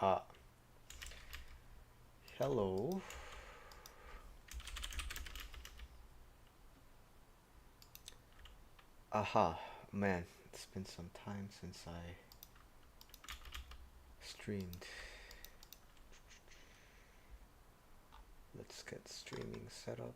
Uh, Hello. Aha, man, it's been some time since I streamed. Let's get streaming set up.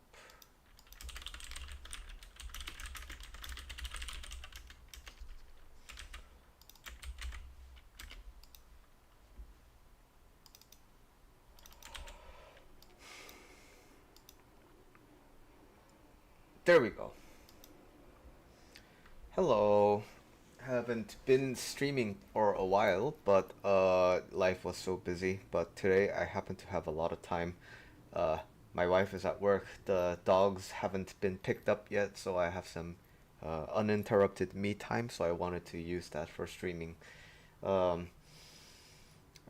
There we go. Hello. Haven't been streaming for a while, but life was so busy. But today I happen to have a lot of time. Uh, my wife is at work. The dogs haven't been picked up yet, so I have some uninterrupted me time. So I wanted to use that for streaming. Um,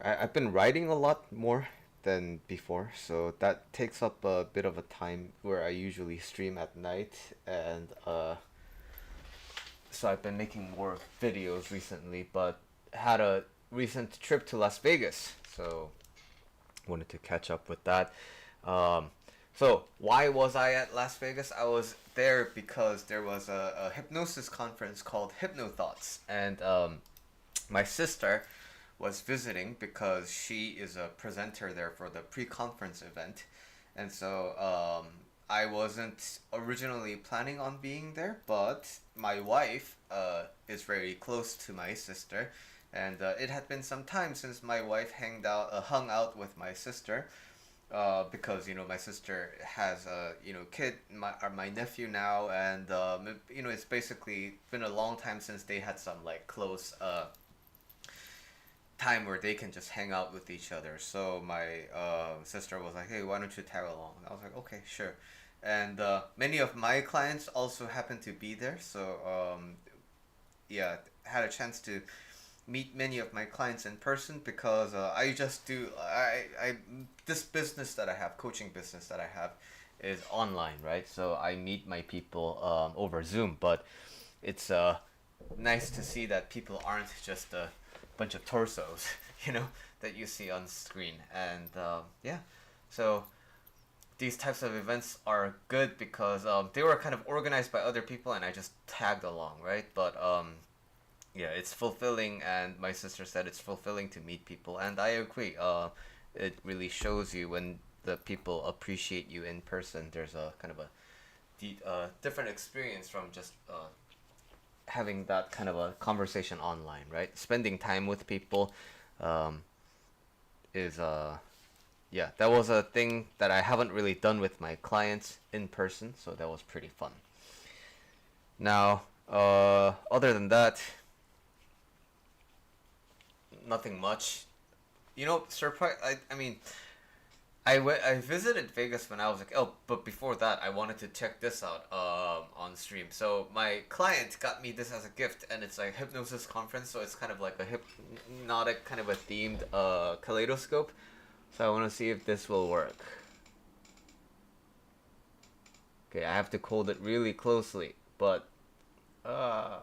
I've been writing a lot more than before, so that takes up a bit of a time where I usually stream at night, and so I've been making more videos recently, but had a recent trip to Las Vegas, so wanted to catch up with that. Um, so why was I at Las Vegas? I was there because there was a hypnosis conference called Hypnothoughts, and my sister was visiting because she is a presenter there for the pre-conference event, and so I wasn't originally planning on being there, but my wife is very close to my sister, and it had been some time since my wife hung out with my sister. Because my sister has a kid, my nephew now, and it's basically been a long time since they had some like close time where they can just hang out with each other. So my sister was like, "Hey, why don't you tag along?" And I was like, "Okay, sure." And many of my clients also happened to be there, so yeah, had a chance to meet many of my clients in person because I just do I this business that I have, coaching business that I have, is online, right? So I meet my people over Zoom, but it's nice to see that people aren't just a bunch of torsos, you know, that you see on screen. And yeah, so these types of events are good because they were kind of organized by other people and I just tagged along, right? But yeah, it's fulfilling, and my sister said it's fulfilling to meet people, and I agree. It really shows you when the people appreciate you in person. There's a kind of a different experience from just having that kind of a conversation online, right? Spending time with people um, is yeah, that was a thing that I haven't really done with my clients in person, so that was pretty fun. Now, other than that, nothing much. Surprise. I mean, I visited Vegas when I was like, oh, but before that, I wanted to check this out on stream. So my client got me this as a gift, and it's like hypnosis conference, so it's kind of like a hypnotic kind of a themed kaleidoscope. So I want to see if this will work. Okay, I have to hold it really closely, but uh,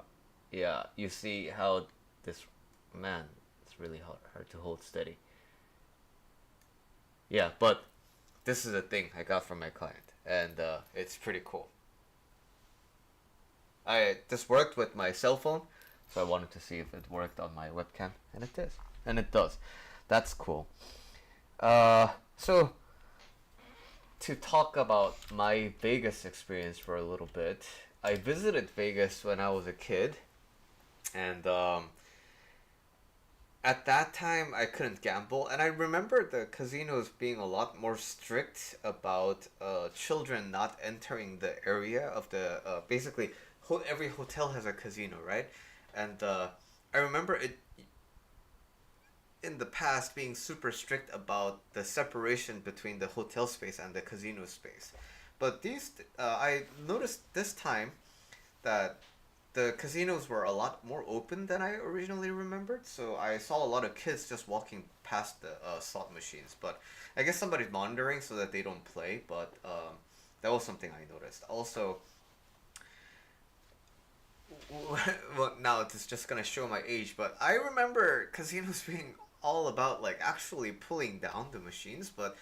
yeah, you see how this man, it's really hard to hold steady. Yeah, but this is a thing I got from my client, and it's pretty cool. I This worked with my cell phone, so I wanted to see if it worked on my webcam, and it is, and it does. That's cool. So to talk about my Vegas experience for a little bit, I visited Vegas when I was a kid, and at that time I couldn't gamble, and I remember the casinos being a lot more strict about children not entering the area of the basically every hotel has a casino, right? And I remember it in the past being super strict about the separation between the hotel space and the casino space. But I noticed this time that the casinos were a lot more open than I originally remembered. So I saw a lot of kids just walking past the slot machines. But I guess somebody's monitoring so that they don't play. But that was something I noticed. Also, well, now it's just gonna show my age, but I remember casinos being all about like actually pulling down the machines, but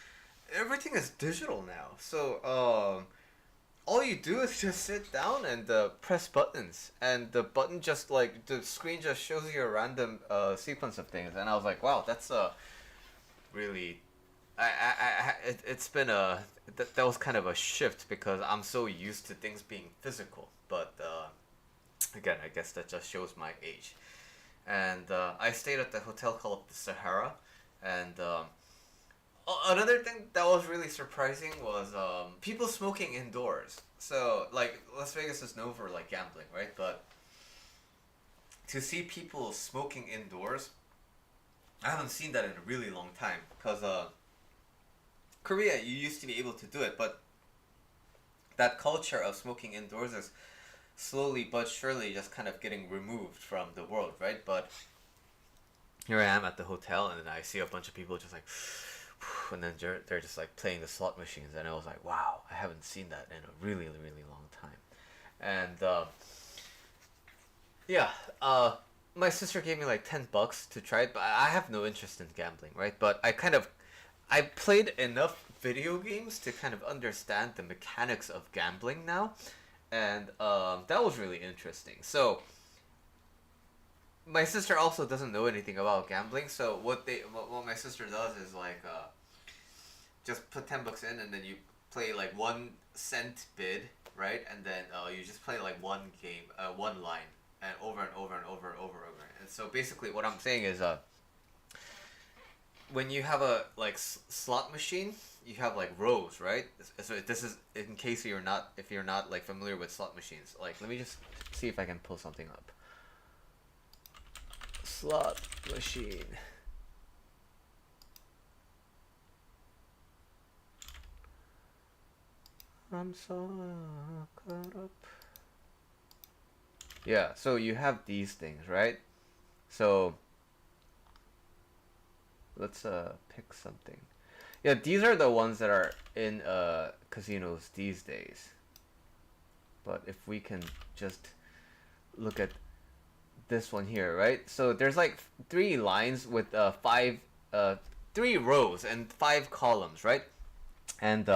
everything is digital now. So all you do is just sit down and press buttons, and the button just like the screen just shows you a random sequence of things. And I was like, wow, that's really it's been that was kind of a shift because I'm so used to things being physical. But again, I guess that just shows my age. And I stayed at the hotel called the Sahara, and another thing that was really surprising was people smoking indoors. So like Las Vegas is known for like gambling, right? But to see people smoking indoors, I haven't seen that in a really long time. Cause Korea, you used to be able to do it, but that culture of smoking indoors is slowly but surely just kind of getting removed from the world, right? But here I am at the hotel, and then I see a bunch of people just like, and then they're just like playing the slot machines, and I was like, wow, I haven't seen that in a really really long time. And yeah, my sister gave me like $10 to try it, but I have no interest in gambling, right? But I played enough video games to kind of understand the mechanics of gambling now, and that was really interesting. So my sister also doesn't know anything about gambling, so what my sister does is like just put $10 in, and then you play like 1 cent bid, right? And then you just play like one game, one line, and over and over and over and over and over. And so basically, what I'm saying is when you have a like slot machine, you have like rows, right? So this is in case if you're not like familiar with slot machines. Like, let me just see if I can pull something up. Slot machine. I'm so caught up. Yeah, so you have these things, right? So let's pick something. Yeah, these are the ones that are in casinos these days. But if we can just look at this one here, right? So there's like 3 lines with 3 rows and 5 columns, right? And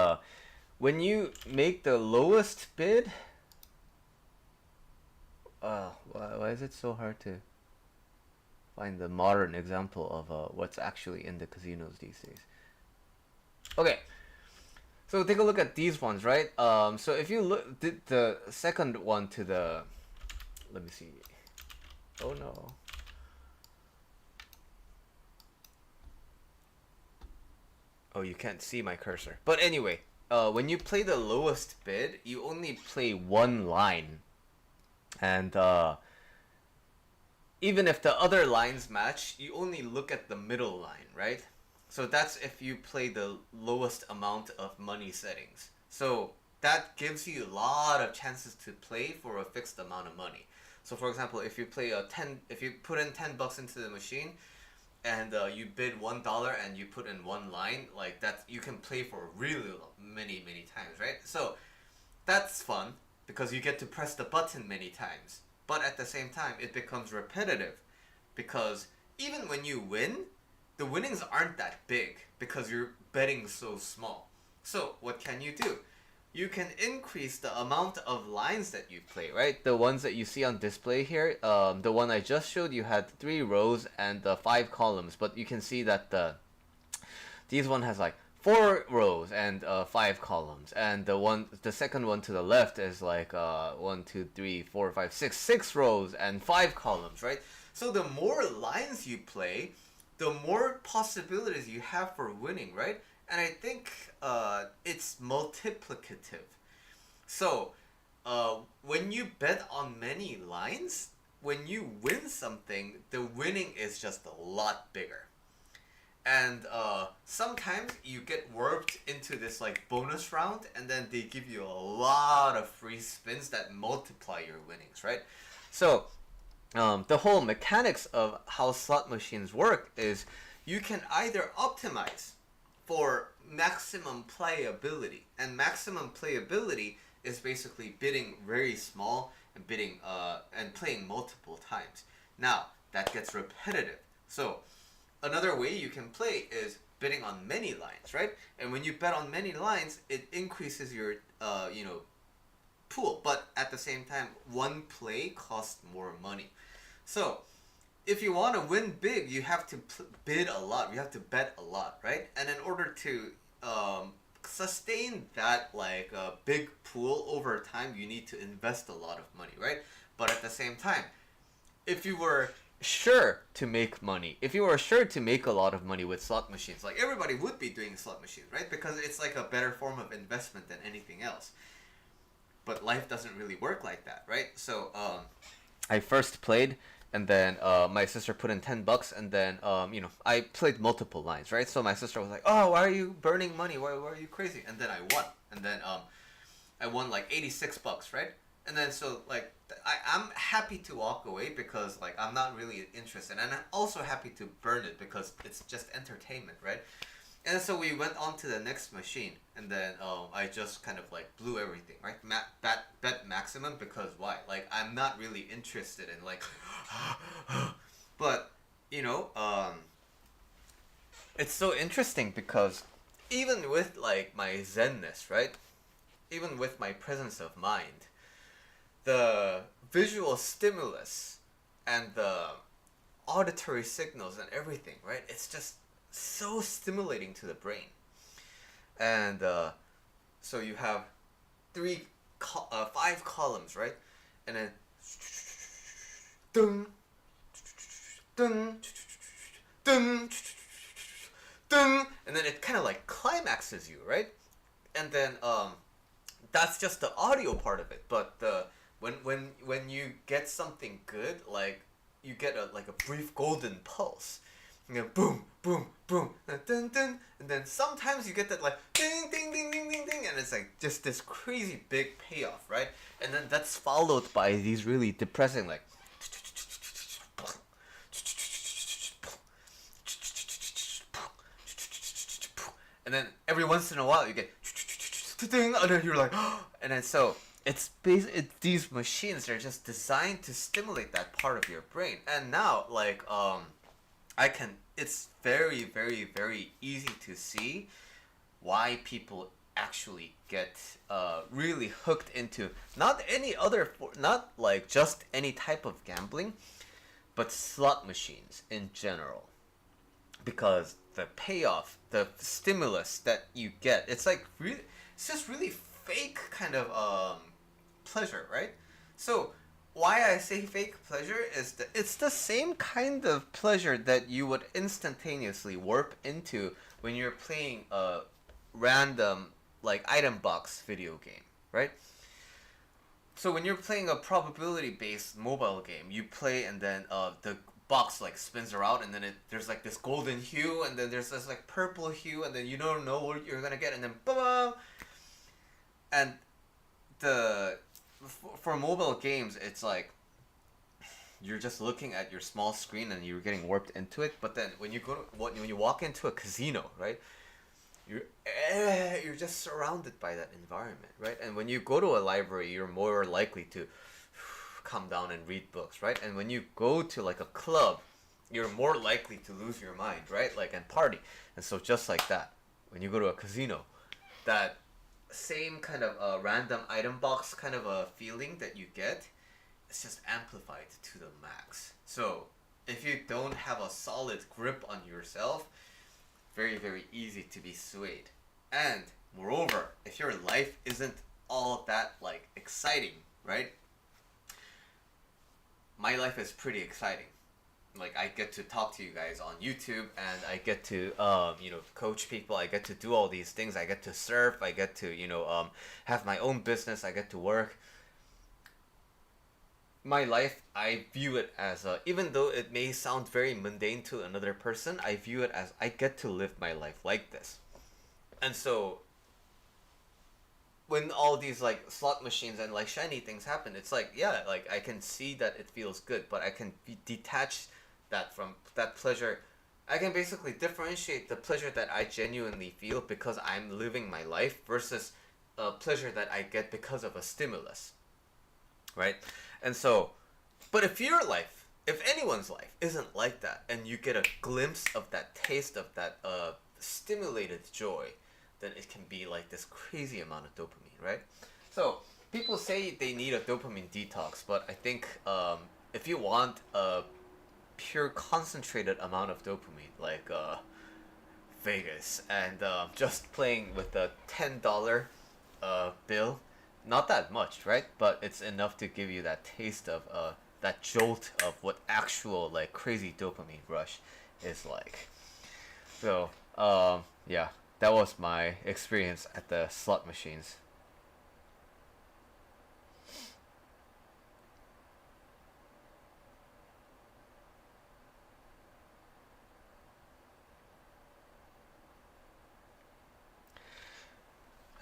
when you make the lowest bid, why is it so hard to find the modern example of what's actually in the casinos these days? Okay, so take a look at these ones, right? So if you look the second one to the, let me see. Oh no. Oh, you can't see my cursor. But anyway, when you play the lowest bid, you only play 1 line, and even if the other lines match, you only look at the middle line, right? So that's if you play the lowest amount of money settings. So that gives you a lot of chances to play for a fixed amount of money. So for example, if you put in $10 into the machine, and you bid $1 and you put in 1 line, like that, you can play for really many times, right? So that's fun because you get to press the button many times. But at the same time, it becomes repetitive because even when you win, the winnings aren't that big because you're betting so small. So what can you do? You can increase the amount of lines that you play, right? The ones that you see on display here, the one I just showed you had 3 rows and 5 columns, but you can see that these one has like 4 rows and 5 columns, and the second one to the left is like 1, 2, 3, 4, 5, 6, 6 rows and 5 columns, right? So the more lines you play, the more possibilities you have for winning, right? And I think it's multiplicative. So when you bet on many lines, when you win something, the winning is just a lot bigger. And sometimes you get warped into this like bonus round, and then they give you a lot of free spins that multiply your winnings, right? So the whole mechanics of how slot machines work is you can either optimize for maximum playability, and maximum playability is basically bidding very small and bidding and playing multiple times. Now that gets repetitive. So another way you can play is betting on many lines, right? And when you bet on many lines, it increases your pool, but at the same time, one play costs more money. So if you want to win big, you have to bid a lot. You have to bet a lot, right? And in order to sustain that like big pool over time, you need to invest a lot of money, right? But at the same time, if you were sure to make money, if you were sure to make a lot of money with slot machines, like everybody would be doing slot machines, right? Because it's like a better form of investment than anything else. But life doesn't really work like that, right? So I first played, and then my sister put in $10, and then I played multiple lines, right? So my sister was like, "Oh, why are you burning money? Why are you crazy?" And then I won, and then I won like $86, right? And then so like I'm happy to walk away because like I'm not really interested, and I'm also happy to burn it because it's just entertainment, right? And so we went on to the next machine, and then I just kind of like blew everything, right? Bet maximum because why? Like I'm not really interested in like, but you know, it's so interesting because even with like my zenness, right? Even with my presence of mind, the visual stimulus and the auditory signals and everything, right? It's just so stimulating to the brain. And so you have five columns, right? And then dun, dun, dun, dun, and then it kind of like climaxes you, right? And then that's just the audio part of it. But the when you get something good, like you get a like a brief golden pulse. You know, boom, boom, boom, dun, dun, and then sometimes you get that like ding, ding, ding, ding, ding, ding, and it's like just this crazy big payoff, right? And then that's followed by these really depressing like, and then every once in a while you get, and then you're like, and then so it's these machines are just designed to stimulate that part of your brain, and now like it's very, very, very easy to see why people actually get really hooked into not like just any type of gambling, but slot machines in general. Because the payoff, the stimulus that you get, it's like really, it's just really fake kind of pleasure, right? So why I say fake pleasure is that it's the same kind of pleasure that you would instantaneously warp into when you're playing a random like item box video game, right? So when you're playing a probability based mobile game, you play and then the box like spins around, and then there's like this golden hue, and then there's this like purple hue, and then you don't know what you're gonna get, and then boom, and the for mobile games, it's like you're just looking at your small screen and you're getting warped into it. But then when you walk into a casino, right, you're just surrounded by that environment, right? And when you go to a library, you're more likely to calm down and read books, right? And when you go to like a club, you're more likely to lose your mind, right? Like and party. And so just like that, when you go to a casino, that same kind of random item box kind of a feeling that you get, it's just amplified to the max. So if you don't have a solid grip on yourself, very, very easy to be swayed. And moreover, if your life isn't all that like exciting, right? My life is pretty exciting. Like I get to talk to you guys on YouTube, and I get to coach people. I get to do all these things. I get to surf. I get to have my own business. I get to work. My life, I view it as even though it may sound very mundane to another person, I view it as I get to live my life like this. And so when all these like slot machines and like shiny things happen, it's like, yeah, like I can see that it feels good, but I can detach that from that pleasure. I can basically differentiate the pleasure that I genuinely feel because I'm living my life versus a pleasure that I get because of a stimulus, right? And so, but if your life if anyone's life isn't like that, and you get a glimpse of that taste of that stimulated joy, then it can be like this crazy amount of dopamine, right? So people say they need a dopamine detox, but I think if you want a pure concentrated amount of dopamine, like Vegas, and just playing with a $10 bill, not that much, right? But it's enough to give you that taste of that jolt of what actual like crazy dopamine rush is like. So yeah, that was my experience at the slot machines.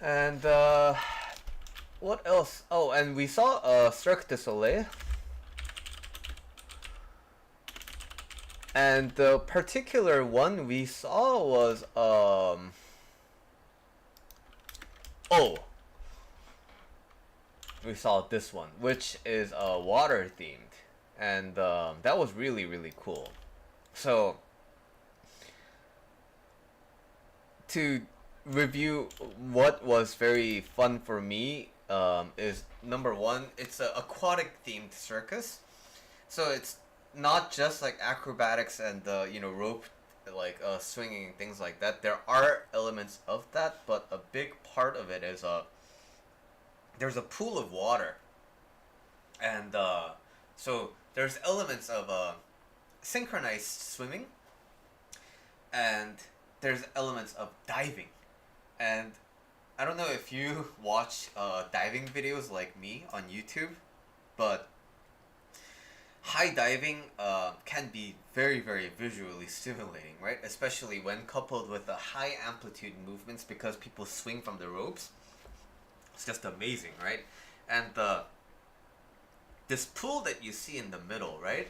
And what else? Oh, and we saw Cirque du Soleil, and the particular one we saw was oh, we saw this one, which is water themed, and that was really really cool. So to review what was very fun for me is number one, it's a aquatic themed circus. So it's not just like acrobatics and rope like swinging and things like that. There are elements of that, but a big part of it is there's a pool of water, and so there's elements of synchronized swimming, and there's elements of diving. And I don't know if you watch diving videos like me on YouTube, but high diving can be very, very visually stimulating, right? Especially when coupled with the high amplitude movements because people swing from the ropes. It's just amazing, right? And this pool that you see in the middle, right?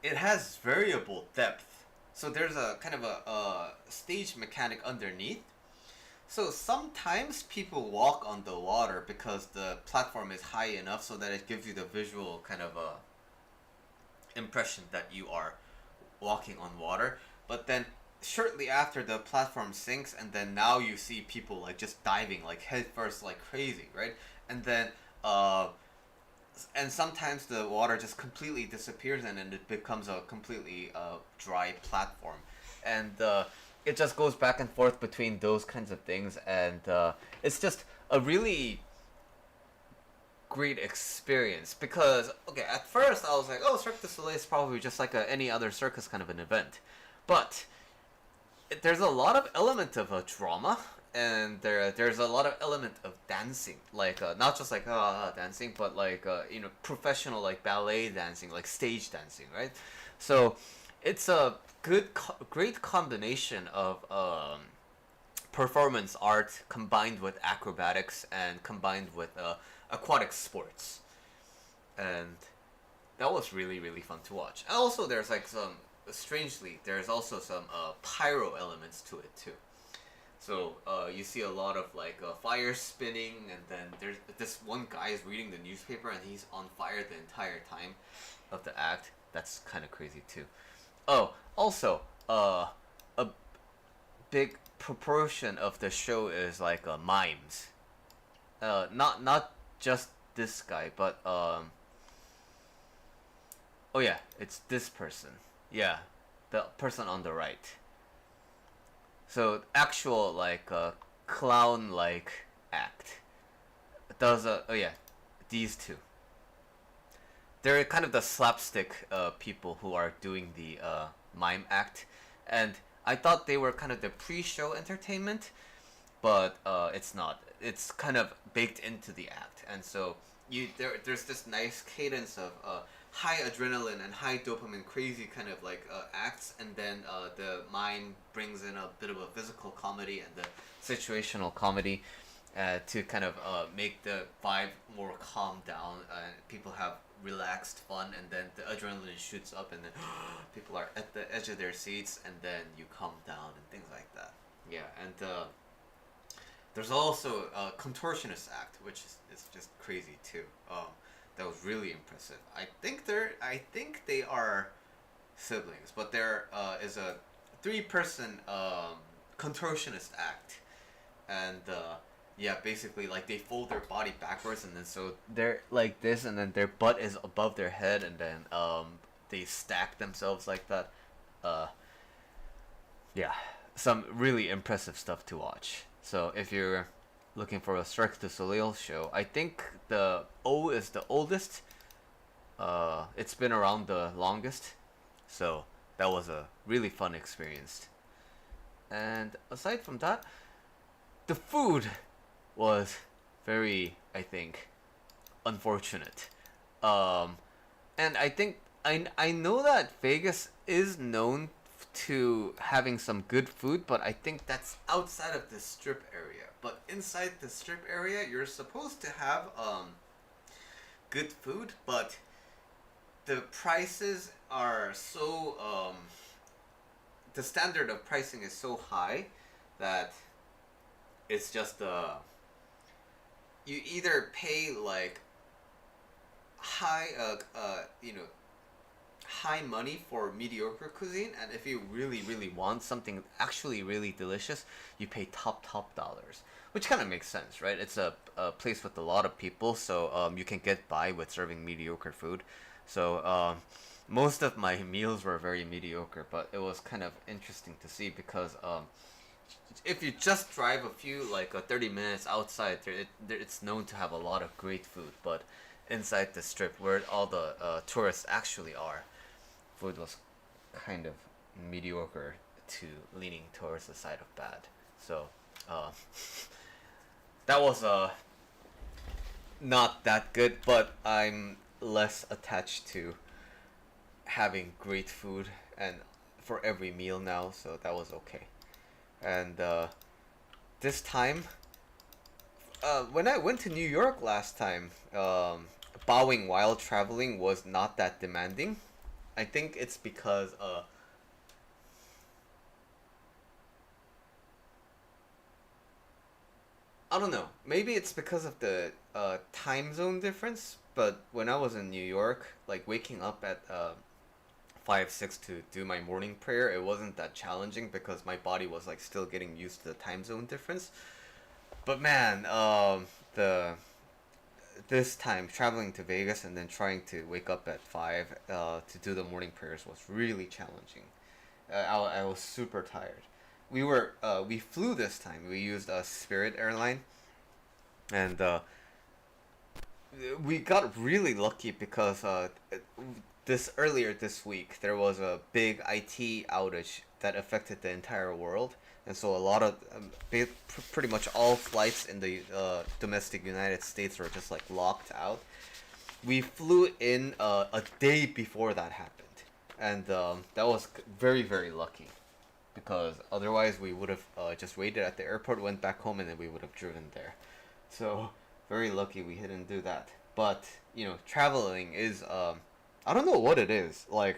It has variable depth. So there's a kind of a stage mechanic underneath. So sometimes people walk on the water because the platform is high enough so that it gives you the visual kind of impression that you are walking on water. But then shortly after the platform sinks, and then now you see people like just diving like head first like crazy, right? And then and sometimes the water just completely disappears and then it becomes a completely dry platform, and it just goes back and forth between those kinds of things, and it's just a really great experience because okay, at first I was like, oh, Cirque du Soleil is probably just like any other circus kind of an event, but there's a lot of element of drama, and there's a lot of element of dancing, like not just like dancing, but like professional like ballet dancing, like stage dancing, right? So it's a great combination of performance art combined with acrobatics and combined with aquatic sports, and that was really really fun to watch. And also, there's like some strangely, there's also some pyro elements to it too. So you see a lot of like fire spinning, and then there's this one guy is reading the newspaper and he's on fire the entire time of the act. That's kind of crazy too. Oh, also, a big proportion of the show is like mimes. Not just this guy, but oh yeah, it's this person. Yeah, the person on the right. So actual like clown like act. Does oh yeah, these two. They're kind of the slapstick people who are doing the mime act, and I thought they were kind of the pre-show entertainment, but it's not. It's kind of baked into the act, and so there's this nice cadence of high adrenaline and high dopamine, crazy kind of like acts, and then the mime brings in a bit of a physical comedy and the situational comedy to kind of make the vibe more calm down, and people have relaxed fun, and then the adrenaline shoots up, and then people are at the edge of their seats, and then you calm down and things like that. Yeah, and there's also a contortionist act, which is just crazy too. that was really impressive. I think they are siblings, but there is a three-person contortionist act, and yeah, basically like they fold their body backwards, and then so they're like this, and then their butt is above their head, and then they stack themselves like that. Uh, yeah, some really impressive stuff to watch. So if you're looking for a Cirque du Soleil show, I think the O is the oldest. It's been around the longest, so that was a really fun experience. And aside from that, the food was very, I think, unfortunate. Um, and I think I know that Vegas is known to having some good food, but I think that's outside of the strip area. But inside the strip area, you're supposed to have good food, but the prices are so the standard of pricing is so high that it's just you either pay like high high money for mediocre cuisine, and if you really want something actually really delicious, you pay top dollars, which kind of makes sense, right? It's a place with a lot of people, so you can get by with serving mediocre food. So most of my meals were very mediocre, but it was kind of interesting to see because if you just drive a few 30 minutes outside it's known to have a lot of great food, but inside the strip where all the tourists actually are, food was kind of mediocre to leaning towards the side of bad. So uh, that was not that good, but I'm less attached to having great food and for every meal now, so that was okay. And this time, when I went to New York last time, bowing while traveling was not that demanding. I think it's because I don't know. Maybe it's because of the time zone difference. But when I was in New York, like waking up at 5 6 to do my morning prayer, it wasn't that challenging because my body was like still getting used to the time zone difference. But man, the this time traveling to Vegas and then trying to wake up at 5 to do the morning prayers was really challenging. I was super tired. We flew this time. We used a Spirit airline, and we got really lucky because this earlier this week there was a big IT outage that affected the entire world, and so a lot of pretty much all flights in the domestic United States were just like locked out. We flew in a day before that happened, and that was very lucky because otherwise we would have just waited at the airport, went back home, and then we would have driven there. So very lucky we didn't do that. But traveling is I don't know what it is. Like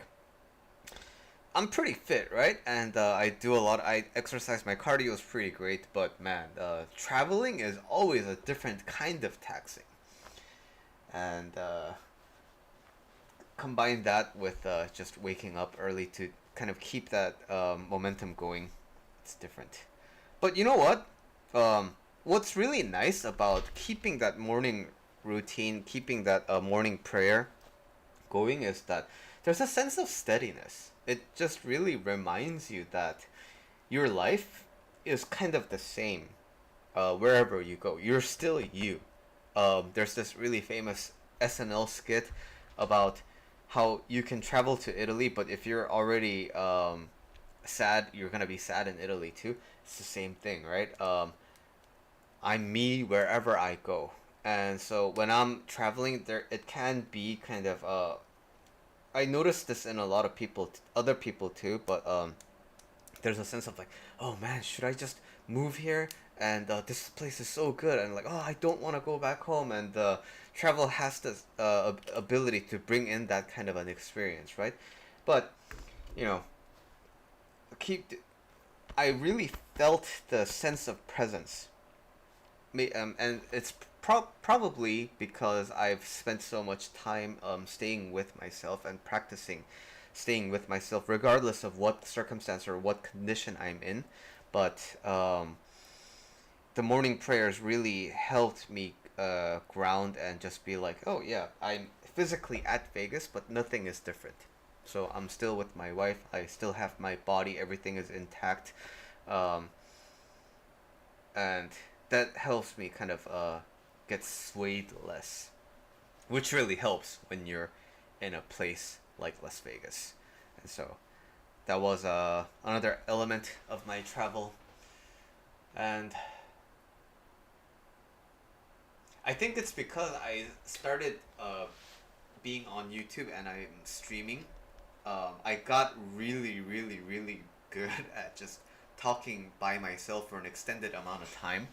I'm pretty fit, right? And I do a lot. I exercise. My cardio is pretty great. But man, traveling is always a different kind of taxing. And combine that with just waking up early to kind of keep that momentum going. It's different. But you know what? What's really nice about keeping that morning routine, keeping that morning prayer going is that there's a sense of steadiness. It just really reminds you that your life is kind of the same wherever you go. You're still you. There's this really famous SNL skit about how you can travel to Italy, but if you're already sad, you're gonna be sad in Italy too. It's the same thing, right? I'm me wherever I go, and so when I'm traveling, there it can be kind of I noticed this in a lot of people, other people too, but there's a sense of like, oh man, should I just move here? And this place is so good, and like, oh, I don't want to go back home. And travel has this ability to bring in that kind of an experience, right? But you know, keep. I really felt the sense of presence, and it's Probably because I've spent so much time staying with myself and practicing staying with myself regardless of what circumstance or what condition I'm in. But the morning prayers really helped me ground and just be like, oh yeah, I'm physically at Vegas, but nothing is different. So I'm still with my wife. I still have my body. Everything is intact, um, and that helps me kind of get swayed less, which really helps when you're in a place like Las Vegas. And so that was another element of my travel, and I think it's because I started being on YouTube and I'm streaming. I got really, really, really good at just talking by myself for an extended amount of time.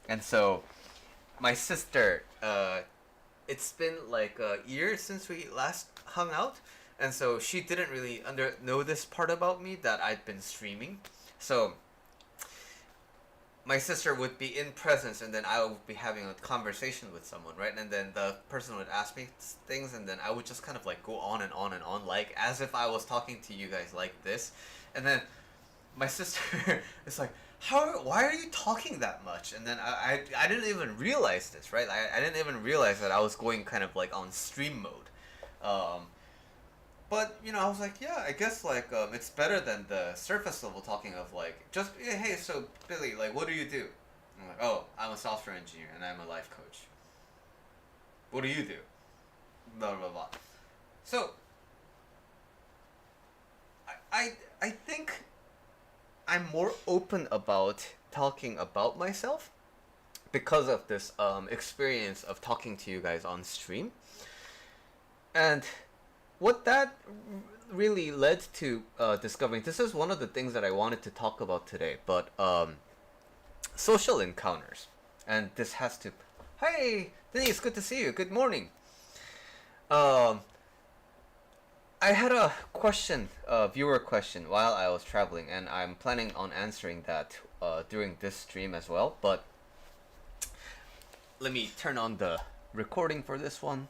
And so my sister, it's been like a year since we last hung out, and so she didn't really know this part about me that I'd been streaming. So my sister would be in presence, and then I would be having a conversation with someone, right? And then the person would ask me things, and then I would just kind of like go on and on and on, like as if I was talking to you guys like this. And then my sister is like, why are you talking that much? And then I didn't even realize this, right? I didn't even realize that I was going kind of like on stream mode. Um, but I was like, yeah, I guess like it's better than the surface level talking of like just hey, so Billy, like, what do you do? I'm like, oh, I'm a software engineer and I'm a life coach. What do you do? Blah blah blah. So I think I'm more open about talking about myself because of this experience of talking to you guys on stream. And what that really led to discovering, this is one of the things that I wanted to talk about today, but social encounters. And this has to, hey, Denise, good to see you. Good morning. Um, I had a question, a viewer question, while I was traveling, and I'm planning on answering that during this stream as well. But let me turn on the recording for this one.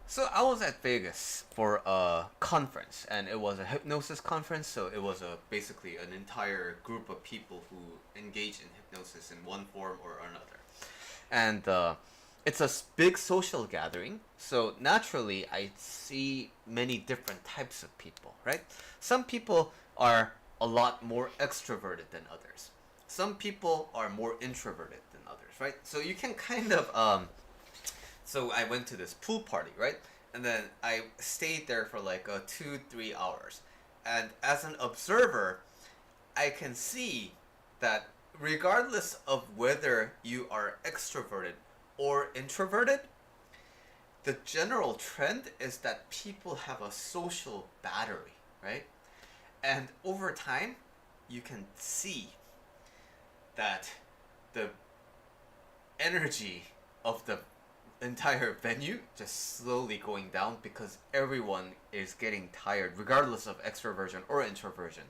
So I was at Vegas for a conference, and it was a hypnosis conference. So it was basically an entire group of people who engage in hypnosis in one form or another, and it's a big social gathering. So naturally, I see many different types of people. Right? Some people are a lot more extroverted than others. Some people are more introverted than others. Right? So you can kind of so I went to this pool party, right? And then I stayed there for like 2-3 hours. And as an observer, I can see that regardless of whether you are extroverted or introverted, the general trend is that people have a social battery, right? And over time, you can see that the energy of the entire venue just slowly going down because everyone is getting tired, regardless of extroversion or introversion.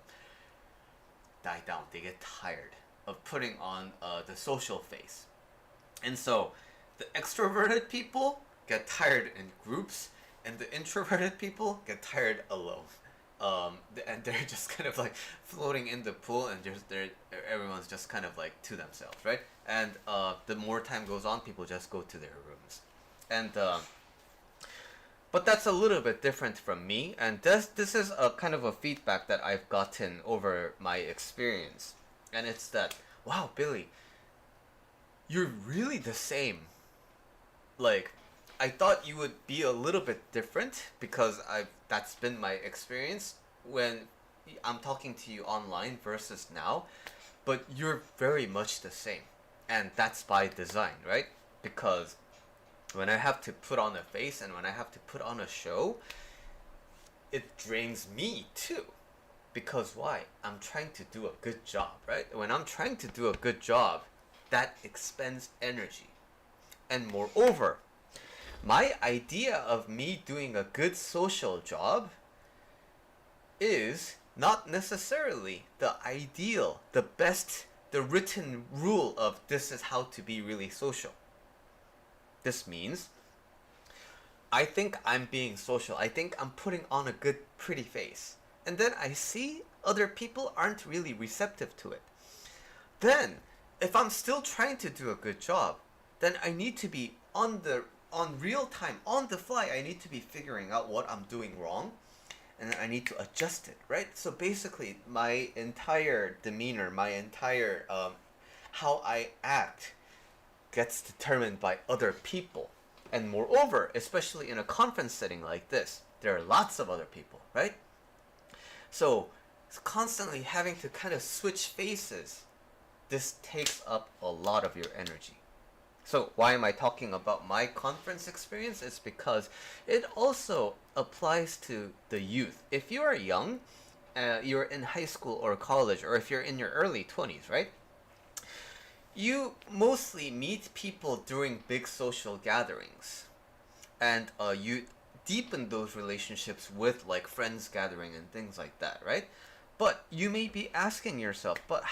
Die down. They get tired of putting on the social face. And so the extroverted people get tired in groups, and the introverted people get tired alone. And they're just kind of like floating in the pool, and everyone's just kind of like to themselves, right? And the more time goes on, people just go to their rooms, and but that's a little bit different from me, and this is a kind of a feedback that I've gotten over my experience, and it's that, wow, Billy, you're really the same. Like, I thought you would be a little bit different because that's been my experience when I'm talking to you online versus now, but you're very much the same. And that's by design, right? Because when I have to put on a face and when I have to put on a show, it drains me too. Because why? I'm trying to do a good job, right? When I'm trying to do a good job, that expends energy. And moreover, my idea of me doing a good social job is not necessarily the ideal, the best the written rule of this is how to be really social. This means I think I'm being social. I think I'm putting on a good, pretty face. And then I see other people aren't really receptive to it. Then, if I'm still trying to do a good job, then I need to be on real time, on the fly. I need to be figuring out what I'm doing wrong, and then I need to adjust it, right? So basically, my entire demeanor, my entire how I act gets determined by other people. And moreover, especially in a conference setting like this, there are lots of other people, right? So constantly having to kind of switch faces, this takes up a lot of your energy. So why am I talking about my conference experience? It's because it also applies to the youth. If you are young, you're in high school or college, or if you're in your early 20s, right? You mostly meet people during big social gatherings, and you deepen those relationships with like friends gathering and things like that, right? But you may be asking yourself, but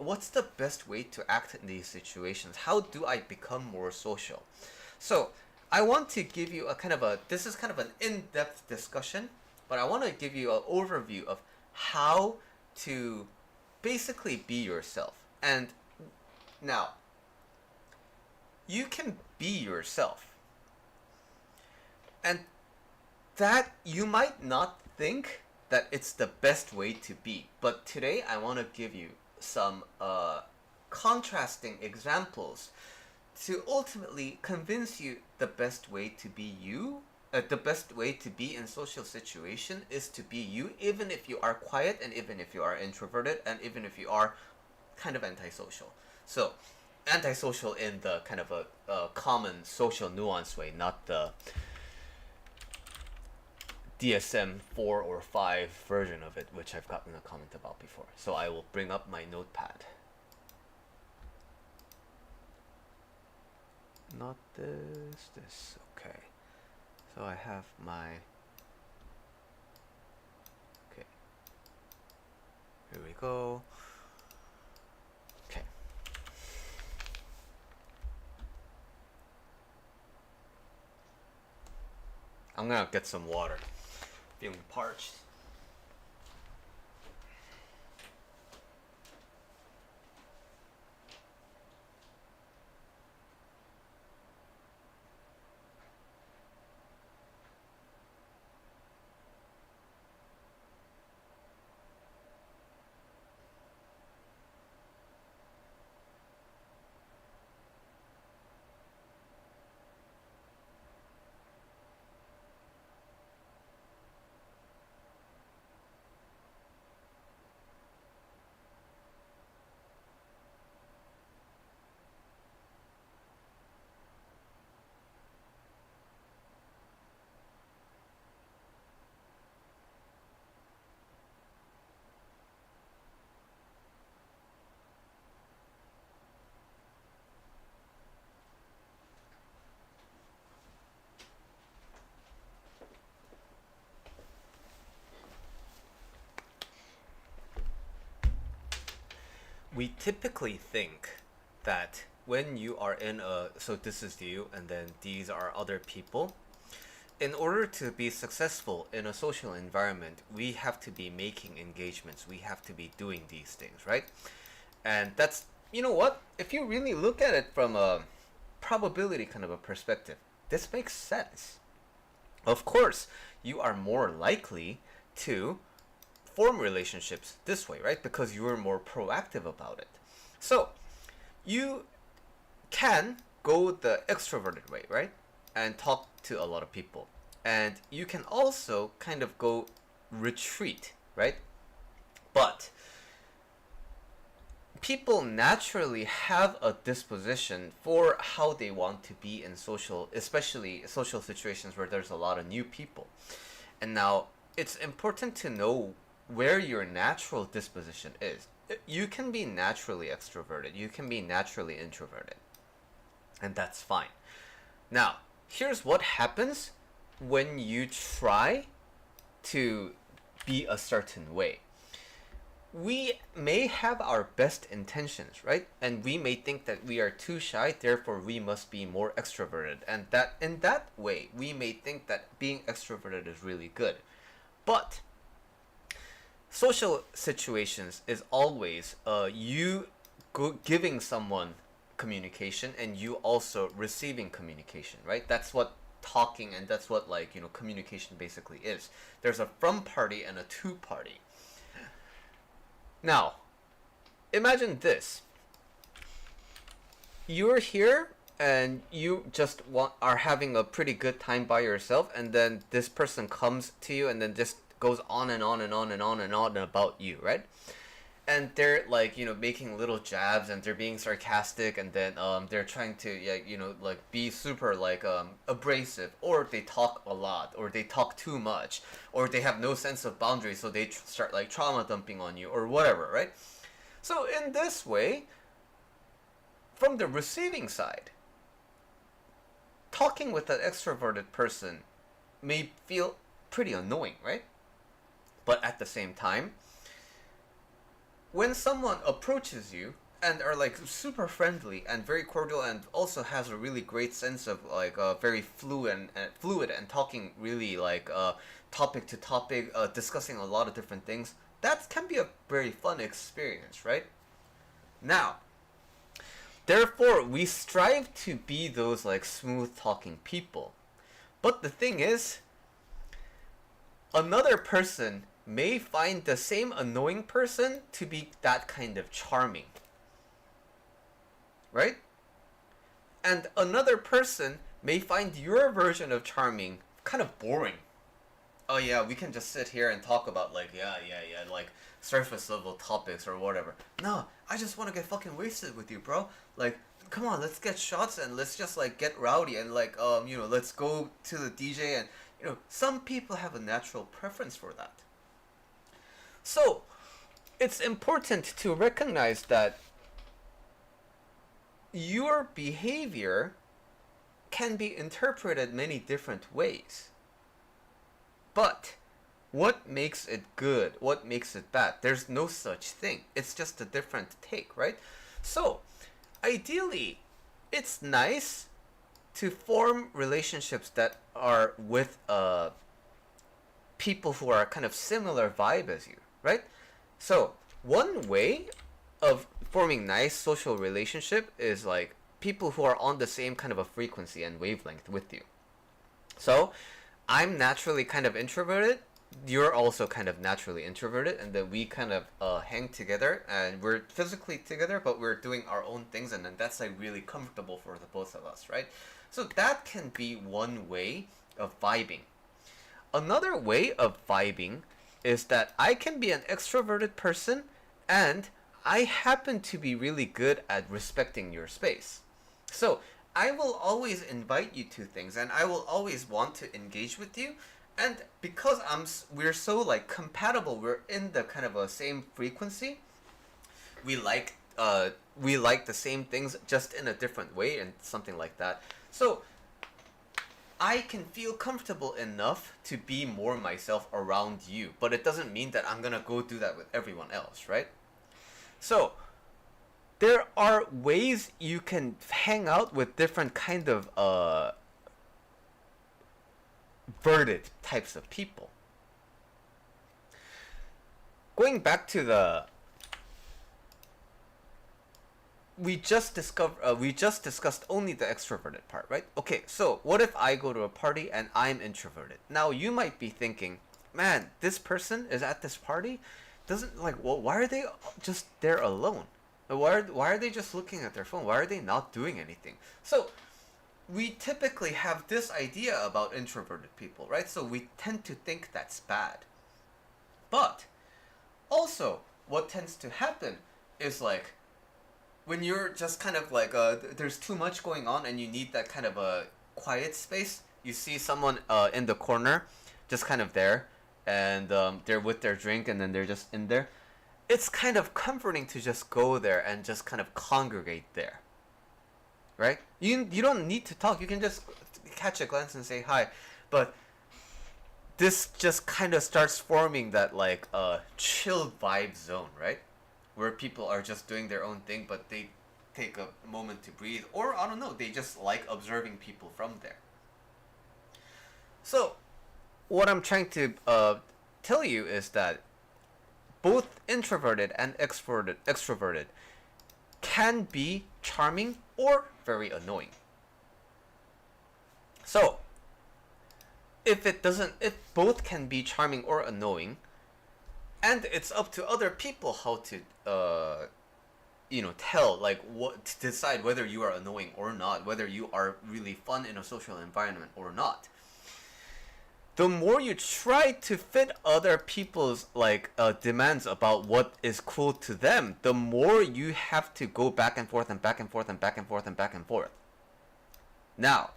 what's the best way to act in these situations? How do I become more social? So I want to give you this is kind of an in-depth discussion, but I want to give you an overview of how to basically be yourself. And now, you can be yourself. And that you might not think that it's the best way to be. But today I want to give you some contrasting examples to ultimately convince you the best way to be you. The best way to be in social situation is to be you, even if you are quiet, and even if you are introverted, and even if you are kind of antisocial. So, antisocial in the kind of a common social nuance way, not the DSM-4 or 5 version of it, which I've gotten a comment about before. So I will bring up my notepad. Not this, okay. So I have my, okay. Here we go. Okay. I'm gonna get some water. Feeling parched. We typically think that when you are in so this is you and then these are other people, in order to be successful in a social environment, we have to be making engagements, we have to be doing these things, right? And that's, you know what, if you really look at it from a probability kind of a perspective, this makes sense. Of course, you are more likely to form relationships this way, right? Because you are more proactive about it. So you can go the extroverted way, right? And talk to a lot of people. And you can also kind of go retreat, right? But people naturally have a disposition for how they want to be in social, especially social situations where there's a lot of new people. And now it's important to know where your natural disposition is. You can be naturally extroverted, you can be naturally introverted, and that's fine. Now, here's what happens when you try to be a certain way. we may have our best intentions, right? And we may think that we are too shy, therefore we must be more extroverted. And that in that way, we may think that being extroverted is really good. But social situations is always you giving someone communication and you also receiving communication, right? That's what talking and that's what like communication basically is. There's a from party and a to party. Now, imagine this. You're here and you just are having a pretty good time by yourself, and then this person comes to you and then just goes on and on and on and on and on about you, right? And they're like making little jabs and they're being sarcastic, and then they're trying to like be super like abrasive, or they talk a lot, or they talk too much, or they have no sense of boundaries, so they start like trauma dumping on you or whatever, right? So in this way, from the receiving side, talking with an extroverted person may feel pretty annoying, right? But at the same time, when someone approaches you and are like super friendly and very cordial and also has a really great sense of like very fluid and talking really like topic to topic, discussing a lot of different things, that can be a very fun experience, right? Now, therefore, we strive to be those like smooth talking people. But the thing is, another person may find the same annoying person to be that kind of charming. Right? And another person may find your version of charming kind of boring. Oh yeah, we can just sit here and talk about like like surface level topics or whatever. No, I just want to get fucking wasted with you, bro. Like, come on, let's get shots and let's just like get rowdy and like let's go to the DJ, and some people have a natural preference for that. So, it's important to recognize that your behavior can be interpreted many different ways. But what makes it good? What makes it bad? There's no such thing. It's just a different take, right? So, ideally, it's nice to form relationships that are with people who are kind of similar vibe as you, right? So, one way of forming nice social relationship is like people who are on the same kind of a frequency and wavelength with you. So, I'm naturally kind of introverted. You're also kind of naturally introverted, and then we kind of hang together, and we're physically together, but we're doing our own things, and then that's like really comfortable for the both of us, right? So that can be one way of vibing. Another way of vibing is that I can be an extroverted person and I happen to be really good at respecting your space. So I will always invite you to things and I will always want to engage with you, and because we're so like compatible, we're in the kind of a same frequency, we like the same things just in a different way and something like that. So I can feel comfortable enough to be more myself around you, but it doesn't mean that I'm gonna go do that with everyone else, right? So there are ways you can hang out with different kind of verded types of people. Going back to the we just discussed only the extroverted part, right? Okay, so what if I go to a party and I'm introverted? Now you might be thinking, man, this person is at this party, doesn't like, well, why are they just there alone? Why are they just looking at their phone? Why are they not doing anything? So we typically have this idea about introverted people, right? So we tend to think that's bad. But also, what tends to happen is like, when you're just kind of like, there's too much going on and you need that kind of a quiet space, you see someone in the corner, just kind of there, and they're with their drink and then they're just in there. It's kind of comforting to just go there and just kind of congregate there, right? You don't need to talk. You can just catch a glance and say hi. But this just kind of starts forming that like chill vibe zone, right? Where people are just doing their own thing, but they take a moment to breathe, or I don't know, they just like observing people from there. So, what I'm trying to tell you is that both introverted and extroverted can be charming or very annoying. So, if both can be charming or annoying, and it's up to other people how to tell, like, what to decide whether you are annoying or not, whether you are really fun in a social environment or not. The more you try to fit other people's like demands about what is cool to them, the more you have to go back and forth and back and forth and back and forth and back and forth. Now,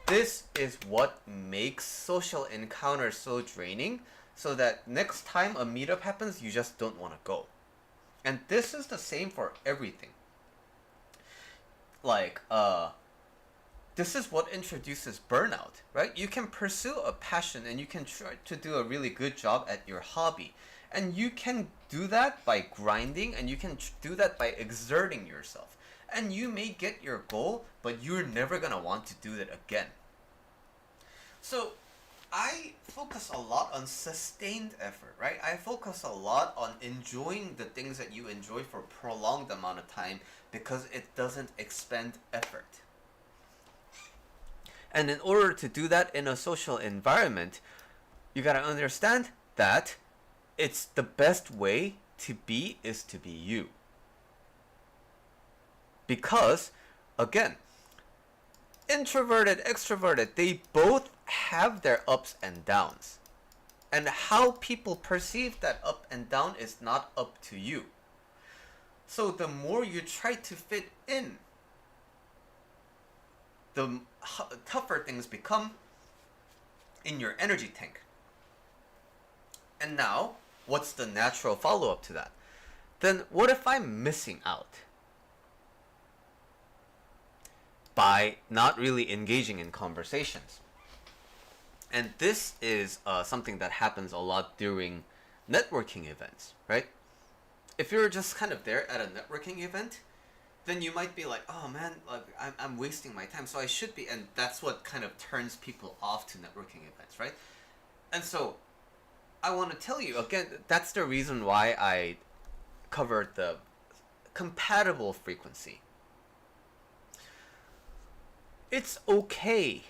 this is what makes social encounters so draining, so that next time a meetup happens, you just don't want to go. And this is the same for everything. Like, this is what introduces burnout, right? You can pursue a passion and you can try to do a really good job at your hobby. And you can do that by grinding, and you can do that by exerting yourself. And you may get your goal, but you're never gonna want to do that again. So, I focus a lot on sustained effort, right? I focus a lot on enjoying the things that you enjoy for a prolonged amount of time, because it doesn't expend effort. And in order to do that in a social environment, you gotta understand that it's the best way to be is to be you. Because, again, introverted, extroverted, they both have their ups and downs. And how people perceive that up and down is not up to you. So the more you try to fit in, the tougher things become in your energy tank. And now, what's the natural follow-up to that? Then what if I'm missing out by not really engaging in conversations? And this is something that happens a lot during networking events, right? If you're just kind of there at a networking event, then you might be like, oh man, like I'm wasting my time, so I should be, and that's what kind of turns people off to networking events, right? And so, I want to tell you, again, that's the reason why I covered the compatible frequency. It's okay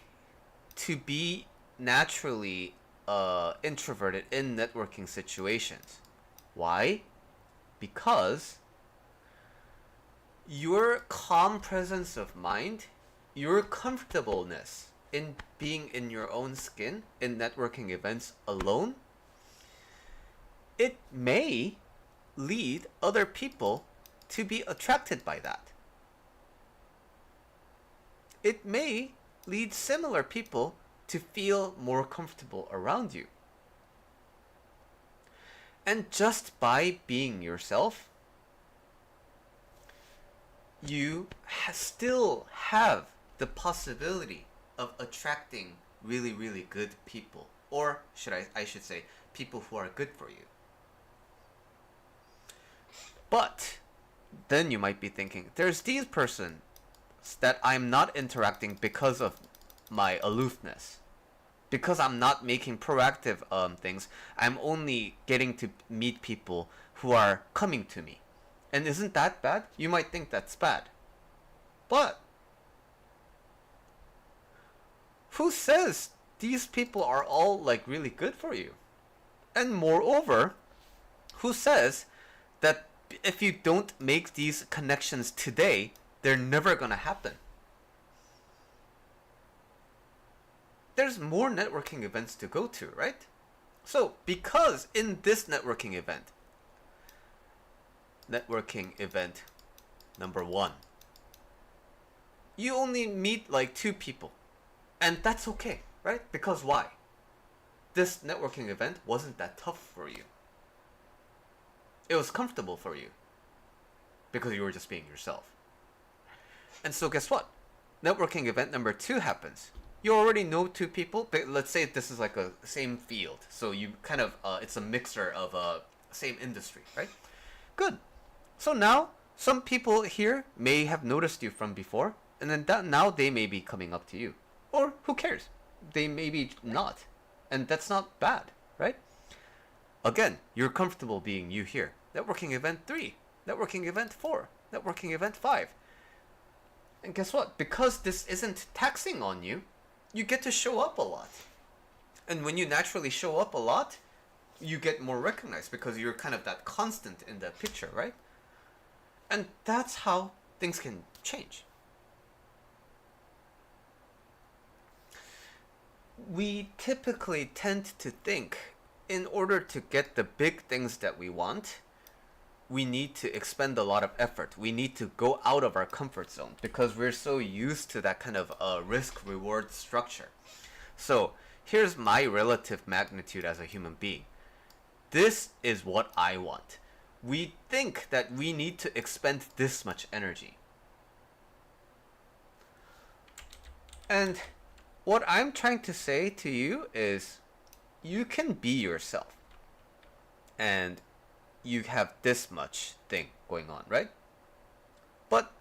to be naturally introverted in networking situations. Why? Because your calm presence of mind, your comfortableness in being in your own skin in networking events alone, it may lead other people to be attracted by that. It may lead similar people to feel more comfortable around you. And just by being yourself, you still have the possibility of attracting really, really good people. Or I should say, people who are good for you. But then you might be thinking, there's these persons that I'm not interacting because of my aloofness. Because I'm not making proactive things, I'm only getting to meet people who are coming to me. And isn't that bad? You might think that's bad. But who says these people are all like really good for you? And moreover, who says that if you don't make these connections today, they're never gonna happen? There's more networking events to go to, right? So, because in this networking event number 1, you only meet like 2 people. And that's okay, right? Because why? This networking event wasn't that tough for you. It was comfortable for you. Because you were just being yourself. And so guess what? Networking event number 2 happens. You already know two people, but let's say this is like a same field, so you kind of it's a mixer of same industry, right? Good. So now some people here may have noticed you from before, and then now they may be coming up to you, or who cares? They may be not, and that's not bad, right? Again, you're comfortable being you here. Networking event 3, networking event 4, networking event 5. And guess what? Because this isn't taxing on you, you get to show up a lot. And when you naturally show up a lot, you get more recognized because you're kind of that constant in the picture, right? And that's how things can change. We typically tend to think in order to get the big things that we want, we need to expend a lot of effort. We need to go out of our comfort zone because we're so used to that kind of risk-reward structure. So here's my relative magnitude as a human being. This is what I want. We think that we need to expend this much energy. And what I'm trying to say to you is you can be yourself. And you have this much thing going on, right? But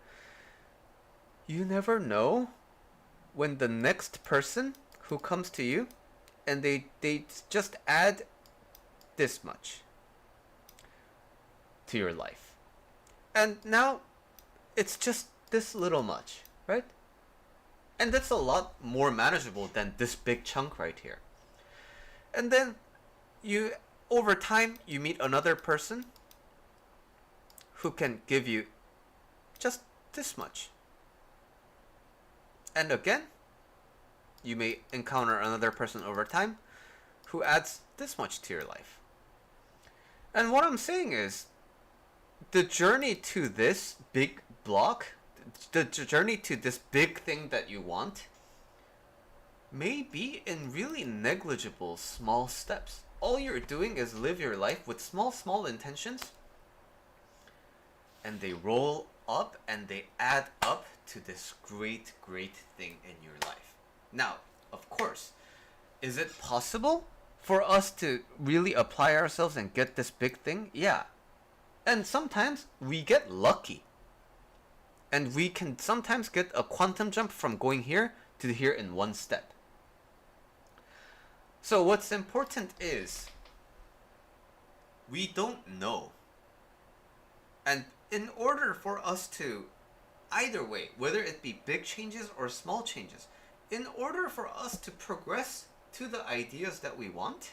you never know when the next person who comes to you and they just add this much to your life. And now it's just this little much, right? And that's a lot more manageable than this big chunk right here. And then you, over time, you meet another person who can give you just this much. And again, you may encounter another person over time who adds this much to your life. And what I'm saying is, the journey to this big block, the journey to this big thing that you want, may be in really negligible small steps. All you're doing is live your life with small intentions, and they roll up and they add up to this great thing in your life. Now, of course, is it possible for us to really apply ourselves and get this big thing? Yeah. And sometimes we get lucky. And we can sometimes get a quantum jump from going here to here in one step. So what's important is we don't know. And in order for us to, either way, whether it be big changes or small changes, in order for us to progress to the ideas that we want,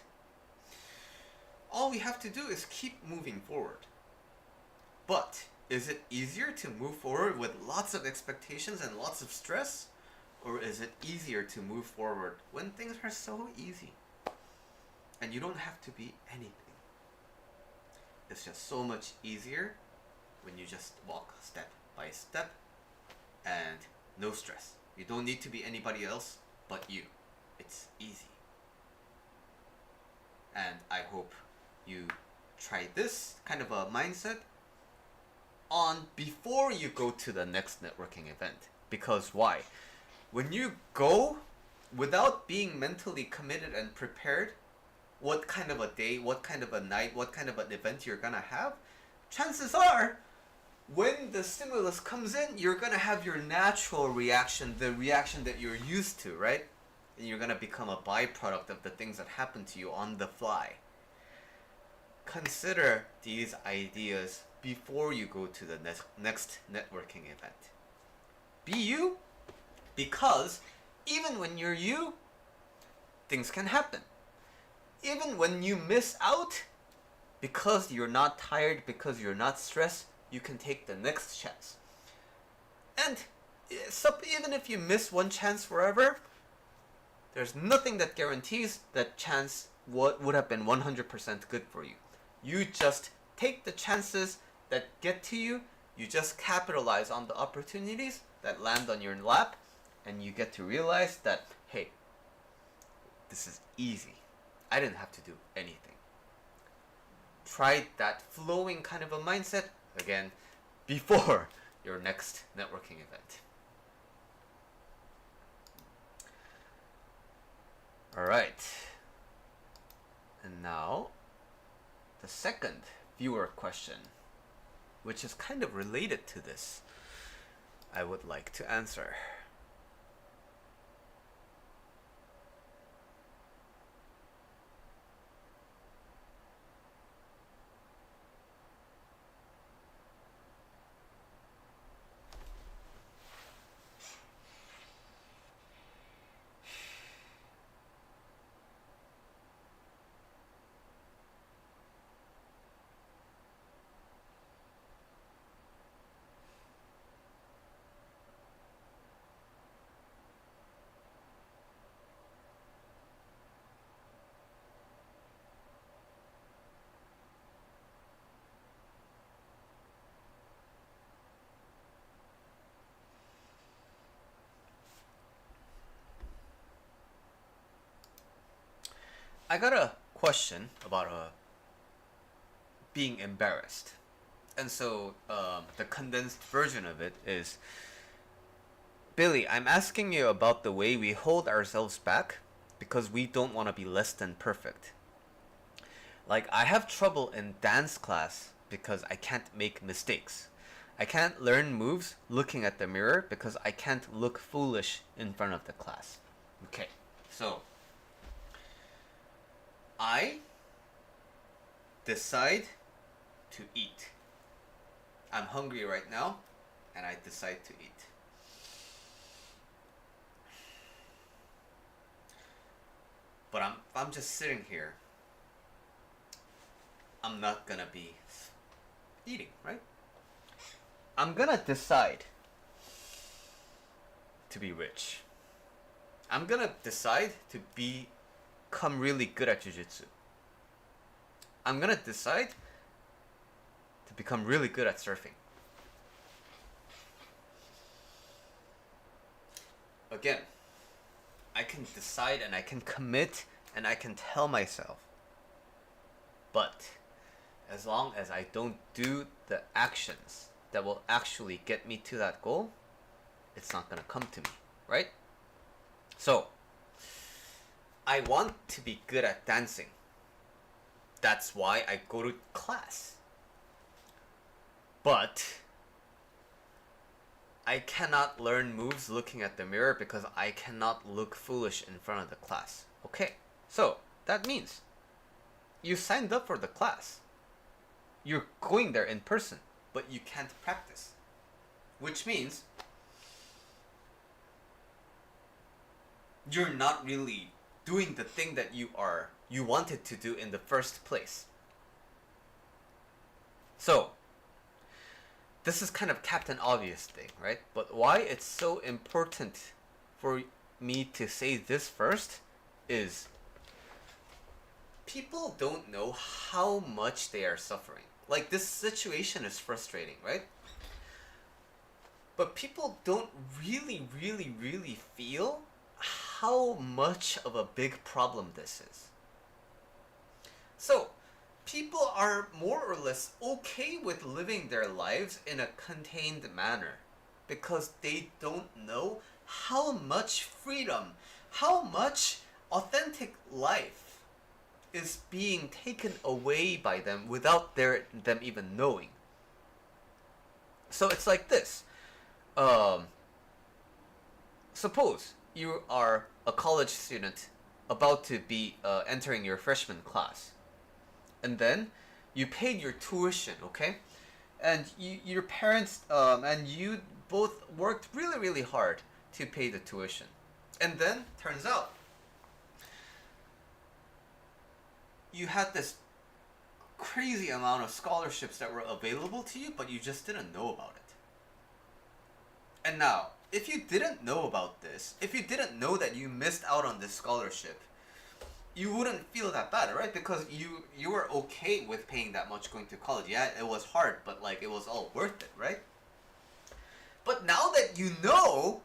all we have to do is keep moving forward. But is it easier to move forward with lots of expectations and lots of stress? Or is it easier to move forward when things are so easy? And you don't have to be anything. It's just so much easier when you just walk step by step and no stress. You don't need to be anybody else but you. It's easy. And I hope you try this kind of a mindset on before you go to the next networking event. Because why? When you go without being mentally committed and prepared, what kind of a day, what kind of a night, what kind of an event you're gonna have, chances are when the stimulus comes in, you're gonna have your natural reaction, the reaction that you're used to, right? And you're gonna become a byproduct of the things that happen to you on the fly. Consider these ideas before you go to the next networking event. Be you, because even when you're you, things can happen. Even when you miss out, because you're not tired, because you're not stressed, you can take the next chance. And so even if you miss one chance forever, there's nothing that guarantees that chance would have been 100% good for you. You just take the chances that get to you, you just capitalize on the opportunities that land on your lap, and you get to realize that, hey, this is easy. I didn't have to do anything. Try that flowing kind of a mindset, again, before your next networking event. All right. And now, the second viewer question, which is kind of related to this, I would like to answer. I got a question about being embarrassed. And so the condensed version of it is, Billy, I'm asking you about the way we hold ourselves back because we don't want to be less than perfect. Like, I have trouble in dance class because I can't make mistakes. I can't learn moves looking at the mirror because I can't look foolish in front of the class. Okay, so I decide to eat. I'm hungry right now, and I decide to eat. But I'm just sitting here. I'm not gonna be eating, right? I'm gonna decide to be rich. I'm gonna decide to become really good at jiu-jitsu. I'm gonna decide to become really good at surfing. Again, I can decide and I can commit and I can tell myself. But as long as I don't do the actions that will actually get me to that goal, it's not gonna come to me, right? So, I want to be good at dancing. That's why I go to class. But I cannot learn moves looking at the mirror because I cannot look foolish in front of the class. Okay, so that means you signed up for the class. You're going there in person, but you can't practice. Which means you're not really doing the thing that you wanted to do in the first place. So, this is kind of Captain Obvious thing, right? But why it's so important for me to say this first is people don't know how much they are suffering. Like, this situation is frustrating, right? But people don't really feel how much of a big problem this is. So, people are more or less okay with living their lives in a contained manner because they don't know how much freedom, how much authentic life is being taken away by them without them even knowing. So it's like this. Suppose you are a college student about to be entering your freshman class, and then you paid your tuition, okay? And your parents and you both worked really hard to pay the tuition. And then turns out you had this crazy amount of scholarships that were available to you, but you just didn't know about it. And now, if you didn't know about this, if you didn't know that you missed out on this scholarship, you wouldn't feel that bad, right? Because you were okay with paying that much going to college. Yeah, it was hard, but like it was all worth it, right? But now that you know,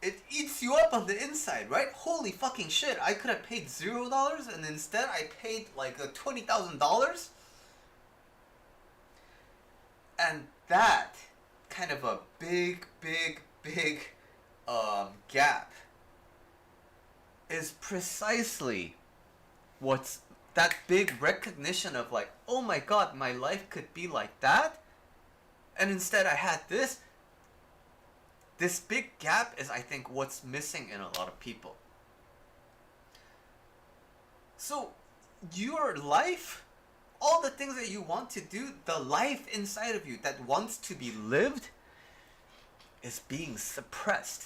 it eats you up on the inside, right? Holy fucking shit! I could have paid $0, and instead I paid like $20,000, and that kind of a big gap is precisely what's that big recognition of like, oh my god, my life could be like that, and instead I had this. This big gap is, I think, what's missing in a lot of people. So, your life, all the things that you want to do, the life inside of you that wants to be lived, is being suppressed.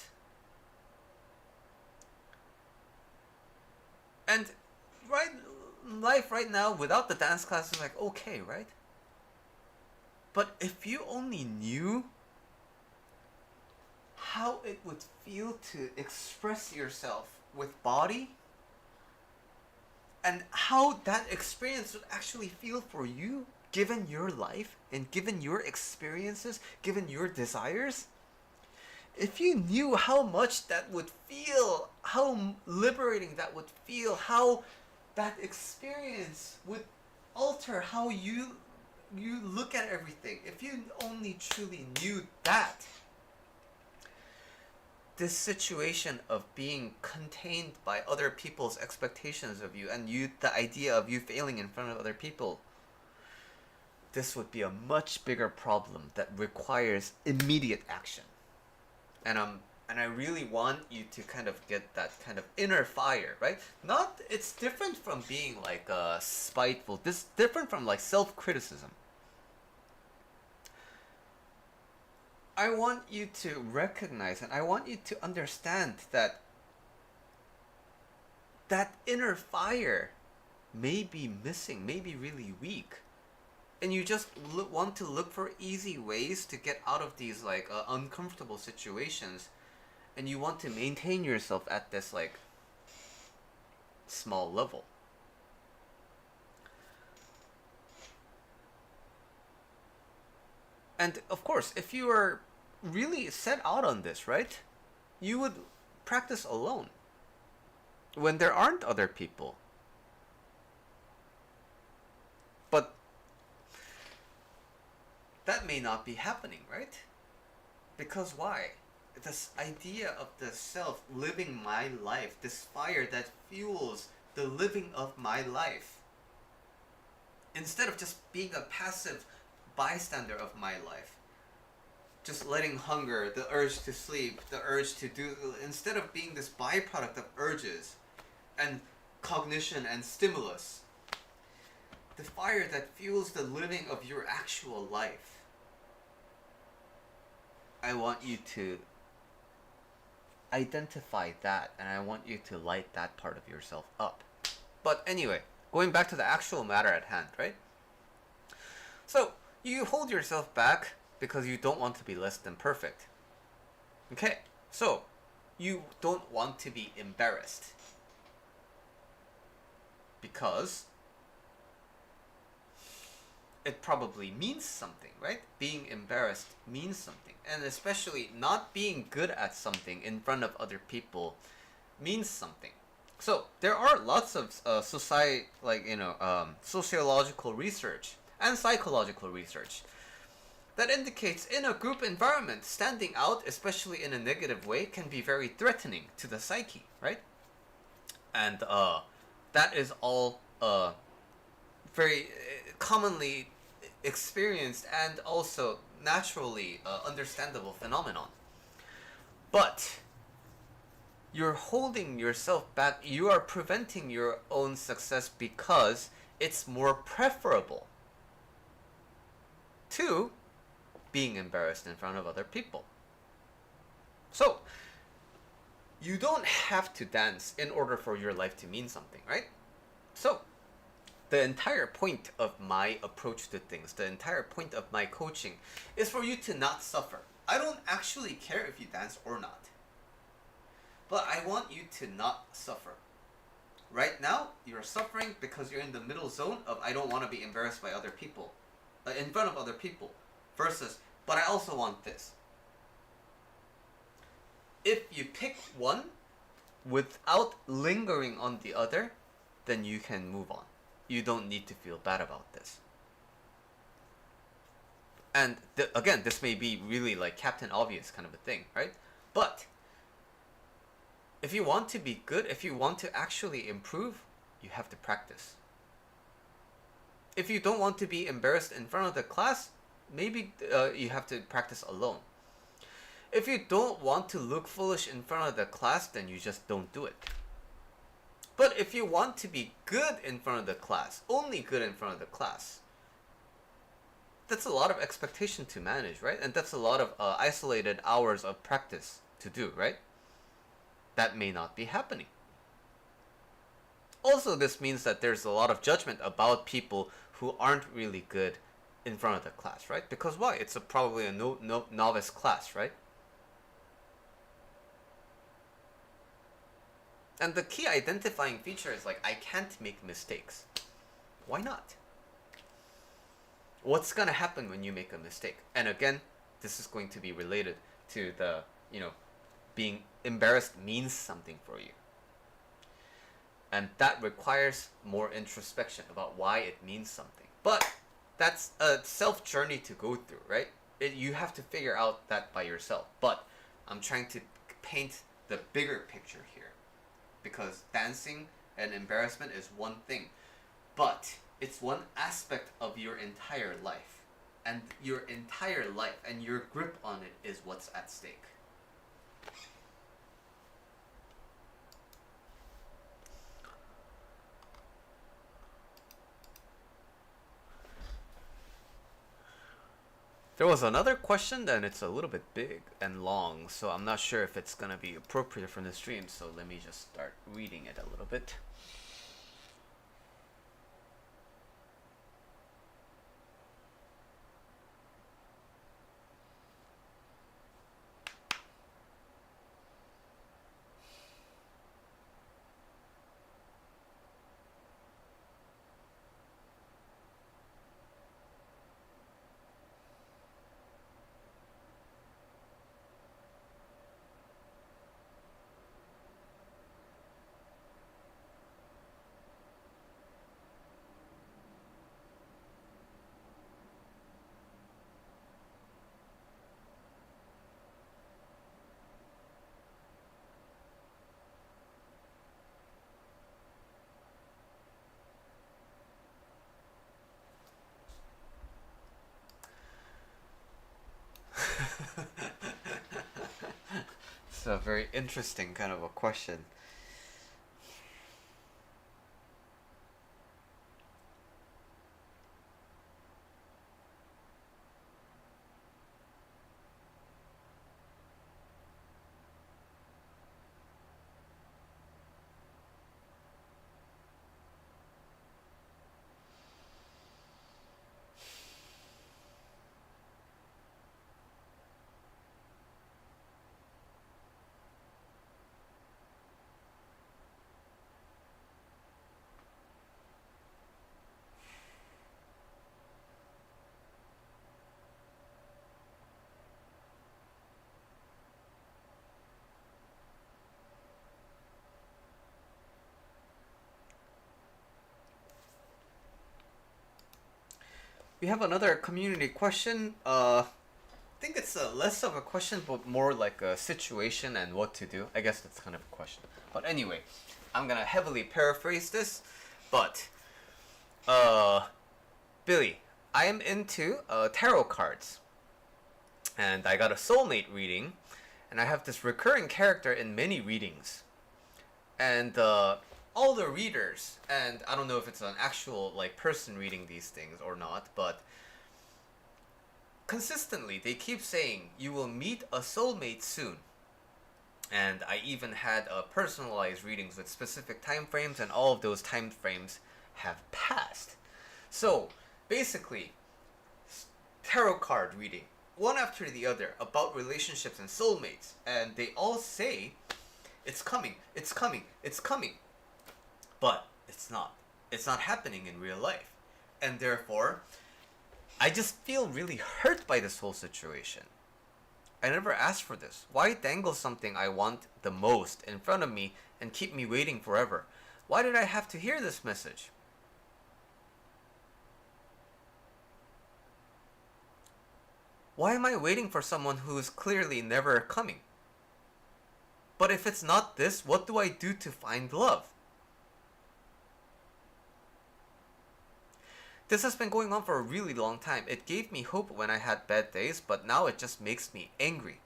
And right, life right now without the dance class is like okay, right? But if you only knew how it would feel to express yourself with body, and how that experience would actually feel for you, given your life and given your experiences, given your desires, if you knew how much that would feel, how liberating that would feel, how that experience would alter how you look at everything, if you only truly knew that, this situation of being contained by other people's expectations of you, and the idea of you failing in front of other people, this would be a much bigger problem that requires immediate action. And I really want you to kind of get that kind of inner fire, right? Not It's different from being like spiteful. This different from like self-criticism. I want you to recognize, and I want you to understand that that inner fire may be missing, may be really weak, and you just want to look for easy ways to get out of these like uncomfortable situations, and you want to maintain yourself at this like small level. And of course, if you are really set out on this, right, you would practice alone when there aren't other people. But that may not be happening, right? Because why? This idea of the self living my life, this fire that fuels the living of my life, instead of just being a passive bystander of my life, just letting hunger, the urge to sleep, the urge to do, instead of being this byproduct of urges and cognition and stimulus, the fire that fuels the living of your actual life, I want you to identify that, and I want you to light that part of yourself up. But anyway, going back to the actual matter at hand, right? So, you hold yourself back because you don't want to be less than perfect. Okay, so you don't want to be embarrassed because it probably means something, right? Being embarrassed means something, and especially not being good at something in front of other people means something. So there are lots of sociological research and psychological research that indicates in a group environment, standing out, especially in a negative way, can be very threatening to the psyche, right? And that is all very commonly experienced and also naturally understandable phenomenon. But you're holding yourself back, you are preventing your own success because it's more preferable to being embarrassed in front of other people. So, you don't have to dance in order for your life to mean something, right? So, the entire point of my approach to things, the entire point of my coaching, is for you to not suffer. I don't actually care if you dance or not. But I want you to not suffer. Right now, you're suffering because you're in the middle zone of I don't want to be embarrassed by other people, in front of other people, versus, but I also want this. If you pick one without lingering on the other, then you can move on. You don't need to feel bad about this. And again, this may be really like Captain Obvious kind of a thing, right? But If you want to be good, if you want to actually improve, you have to practice. If you don't want to be embarrassed in front of the class, maybe you have to practice alone. If you don't want to look foolish in front of the class, then you just don't do it. But if you want to be good in front of the class, only good in front of the class, that's a lot of expectation to manage, right? And that's a lot of isolated hours of practice to do, right? That may not be happening. Also, this means that there's a lot of judgment about people who aren't really good in front of the class, right? Because why? It's probably a novice class, right? And the key identifying feature is like, I can't make mistakes. Why not? What's gonna happen when you make a mistake? And again, this is going to be related to the, being embarrassed means something for you. And that requires more introspection about why it means something. But that's a self journey to go through, right? You have to figure out that by yourself. But I'm trying to paint the bigger picture here. Because dancing and embarrassment is one thing. But it's one aspect of your entire life. And your entire life and your grip on it is what's at stake. There was another question, and it's a little bit big and long, so I'm not sure if it's gonna be appropriate for the stream, so let me just start reading it a little bit. It's a very interesting kind of a question. We have another community question. I think it's less of a question, but more like a situation and what to do. I guess that's kind of a question. But anyway, I'm gonna heavily paraphrase this. But, Billy, I am into tarot cards. And I got a soulmate reading. And I have this recurring character in many readings. And all the readers, and I don't know if it's an actual like person reading these things or not, but consistently they keep saying you will meet a soulmate soon. And I even had personalized readings with specific time frames, and all of those time frames have passed. So basically, tarot card reading, one after the other, about relationships and soulmates, and they all say it's coming, it's coming, it's coming. But it's not. It's not happening in real life. And therefore, I just feel really hurt by this whole situation. I never asked for this. Why dangle something I want the most in front of me and keep me waiting forever? Why did I have to hear this message? Why am I waiting for someone who is clearly never coming? But if it's not this, what do I do to find love? This has been going on for a really long time. It gave me hope when I had bad days, but now it just makes me angry.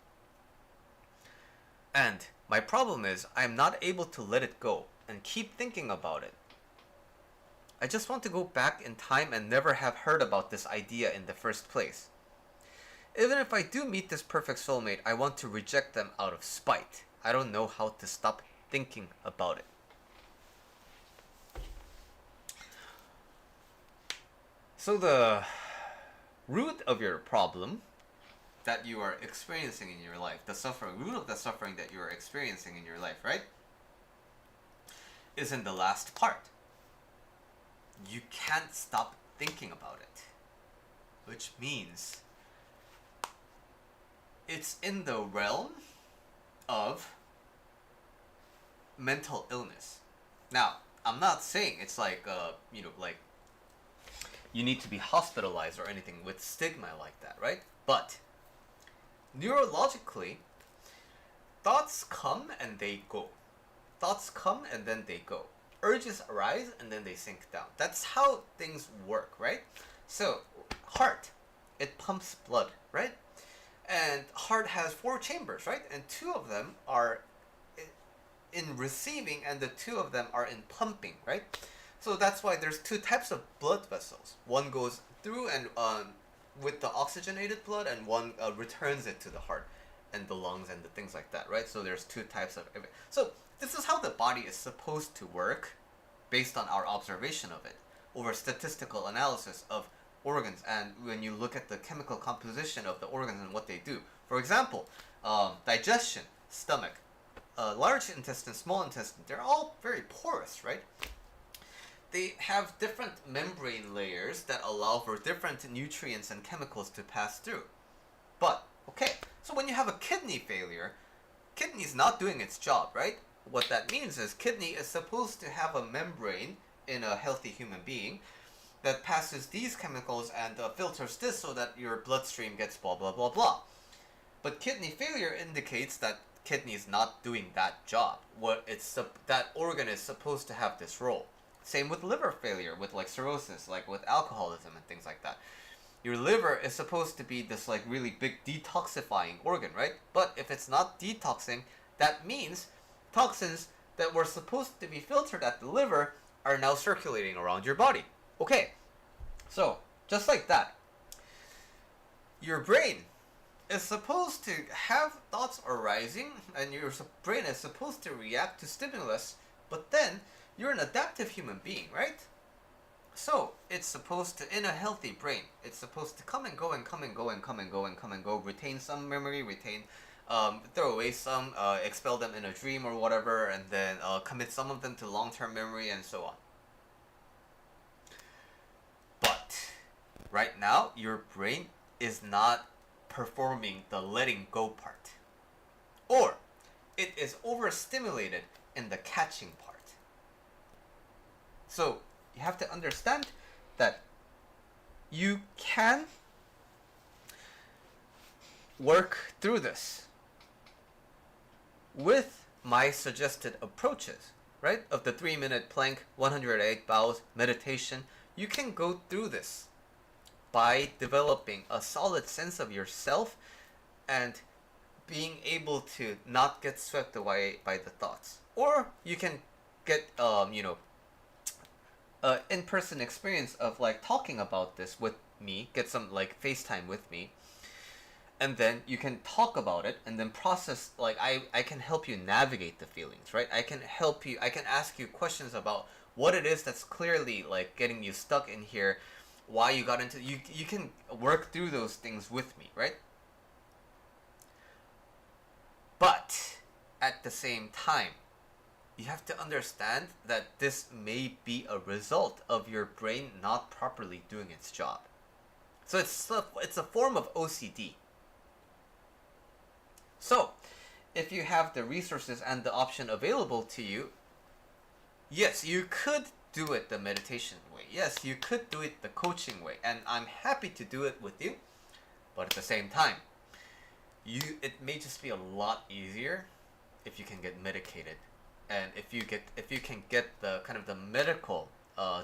And my problem is I'm not able to let it go and keep thinking about it. I just want to go back in time and never have heard about this idea in the first place. Even if I do meet this perfect soulmate, I want to reject them out of spite. I don't know how to stop thinking about it. So the root of your problem that you are experiencing in your life, the root of the suffering that you are experiencing in your life, right, is in the last part. You can't stop thinking about it, which means it's in the realm of mental illness. Now, I'm not saying it's like, like you need to be hospitalized or anything with stigma like that, right? But neurologically, thoughts come and they go. Thoughts come and then they go. Urges arise and then they sink down. That's how things work, right? So, heart, it pumps blood, right? And heart has 4 chambers, right? And 2 of them are in receiving and the 2 of them are in pumping, right? So that's why there's 2 types of blood vessels. One goes through and with the oxygenated blood, and one returns it to the heart and the lungs and the things like that, right? So there's 2 types of it. So this is how the body is supposed to work based on our observation of it over statistical analysis of organs, and when you look at the chemical composition of the organs and what they do. For example, digestion, stomach, large intestine, small intestine, they're all very porous, right? They have different membrane layers that allow for different nutrients and chemicals to pass through. But, okay, so when you have a kidney failure, kidney's not doing its job, right? What that means is kidney is supposed to have a membrane in a healthy human being that passes these chemicals and filters this so that your bloodstream gets blah blah blah blah. But kidney failure indicates that kidney is not doing that job. That organ is supposed to have this role. Same with liver failure, with like cirrhosis, like with alcoholism and things like that. Your liver is supposed to be this like really big detoxifying organ, right? But if it's not detoxing, that means toxins that were supposed to be filtered at the liver are now circulating around your body. Okay, so just like that, your brain is supposed to have thoughts arising, and your brain is supposed to react to stimulus, but then you're an adaptive human being, right? So it's supposed to, in a healthy brain, it's supposed to come and go and come and go and come and go and come and go, retain some memory, throw away some, expel them in a dream or whatever, and then commit some of them to long-term memory and so on. But right now, your brain is not performing the letting go part. Or it is overstimulated in the catching part. So you have to understand that you can work through this with my suggested approaches, right? Of the 3-minute plank, 108 bows, meditation. You can go through this by developing a solid sense of yourself and being able to not get swept away by the thoughts. Or you can get, in-person experience of like talking about this with me, get some like FaceTime with me, and then you can talk about it and then process, like I can help you navigate the feelings, right? I can ask you questions about what it is that's clearly like getting you stuck in here, why you got into, you can work through those things with me, right? But at the same time, you have to understand that this may be a result of your brain not properly doing its job. So it's a form of OCD. So, if you have the resources and the option available to you, yes, you could do it the meditation way. Yes, you could do it the coaching way. And I'm happy to do it with you. But at the same time, it may just be a lot easier if you can get medicated, and if you can get the kind of the medical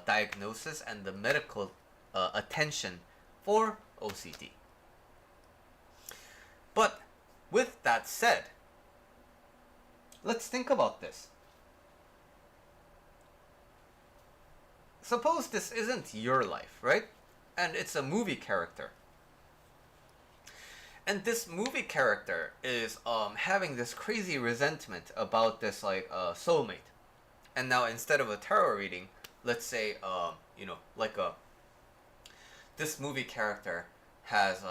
diagnosis and the medical attention for OCD. But with that said, let's think about this. Suppose this isn't your life, right? And it's a movie character. And this movie character is having this crazy resentment about this soulmate. And now instead of a tarot reading, let's say this movie character has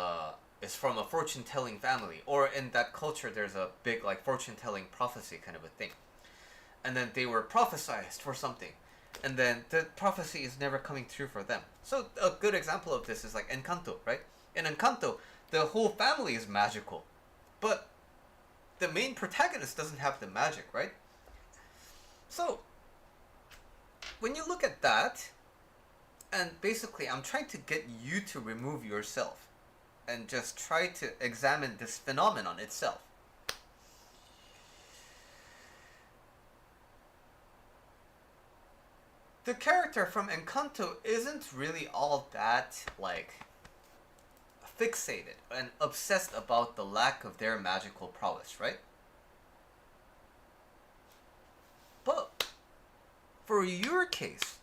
is from a fortune telling family, or in that culture there's a big like fortune telling prophecy kind of a thing. And then they were prophesized for something, and then the prophecy is never coming true for them. So a good example of this is like Encanto, right? In Encanto, the whole family is magical, but the main protagonist doesn't have the magic, right? So when you look at that, and basically I'm trying to get you to remove yourself and just try to examine this phenomenon itself. The character from Encanto isn't really all that like fixated and obsessed about the lack of their magical prowess, right? But for your case,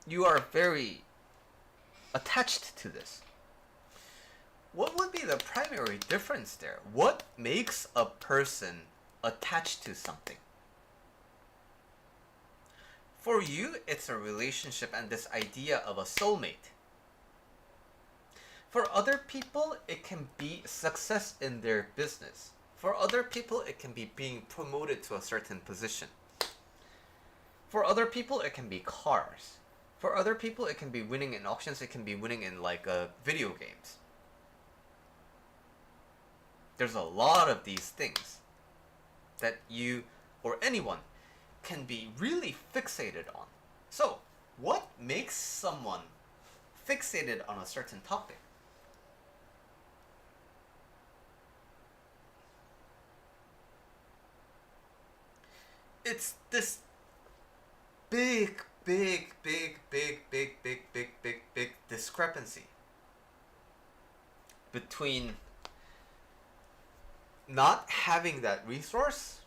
you are very attached to this. What would be the primary difference there? What makes a person attached to something? For you, it's a relationship and this idea of a soulmate. For other people, it can be success in their business. For other people, it can be being promoted to a certain position. For other people, it can be cars. For other people, it can be winning in auctions. It can be winning in video games. There's a lot of these things that you or anyone can be really fixated on. So, what makes someone fixated on a certain topic? It's this big discrepancy between not having that resource,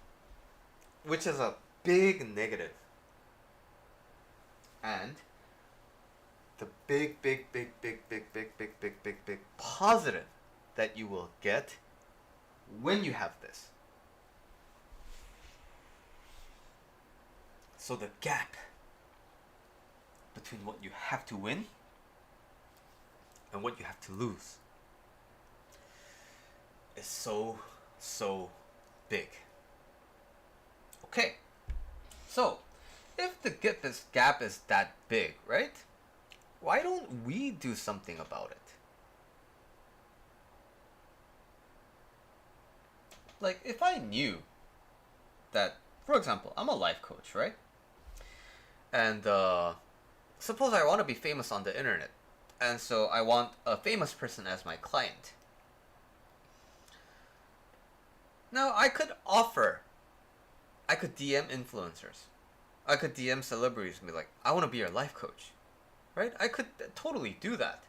which is a big negative, and the big positive that you will get when you have this. So the gap between what you have to win and what you have to lose is so big. Okay, so if the gap is that big, right? Why don't we do something about it? Like, if I knew that, for example, I'm a life coach, right? And suppose I want to be famous on the internet, and so I want a famous person as my client. Now, I could DM influencers. I could DM celebrities and be like, I want to be your life coach. Right? I could totally do that.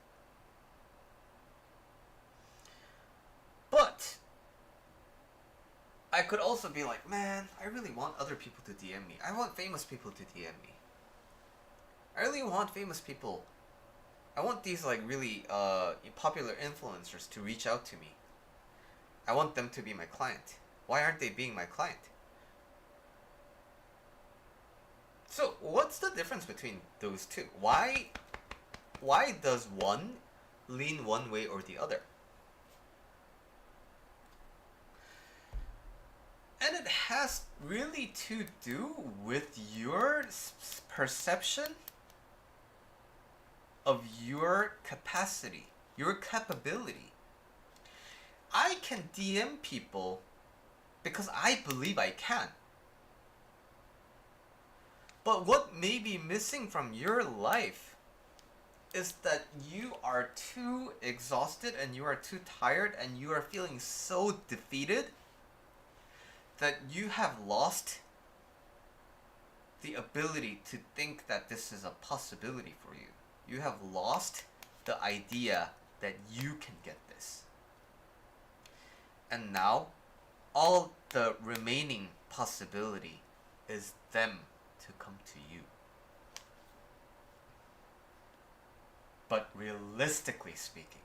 But I could also be like, man, I really want other people to DM me. I want famous people to DM me. I really want famous people. I want these really popular influencers to reach out to me. I want them to be my client. Why aren't they being my client? So what's the difference between those two? Why does one lean one way or the other? And it has really to do with your perception of your capacity, your capability. I can DM people because I believe I can. But what may be missing from your life is that you are too exhausted and you are too tired and you are feeling so defeated that you have lost the ability to think that this is a possibility for you. You have lost the idea that you can get this. And now, all the remaining possibility is them to come to you. But realistically speaking,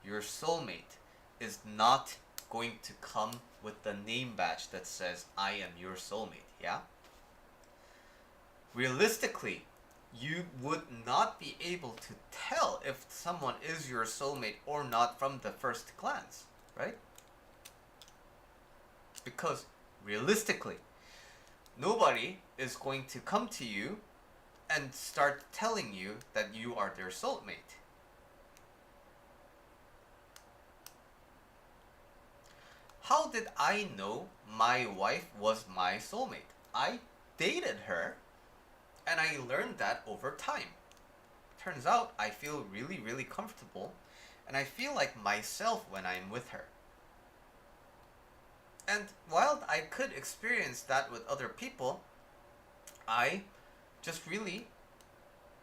your soulmate is not going to come with the name badge that says, I am your soulmate, yeah? Realistically, you would not be able to tell if someone is your soulmate or not from the first glance, right? Because realistically, nobody is going to come to you and start telling you that you are their soulmate. How did I know my wife was my soulmate? I dated her, and I learned that over time. Turns out I feel really, really comfortable, and I feel like myself when I'm with her. And while I could experience that with other people, I just really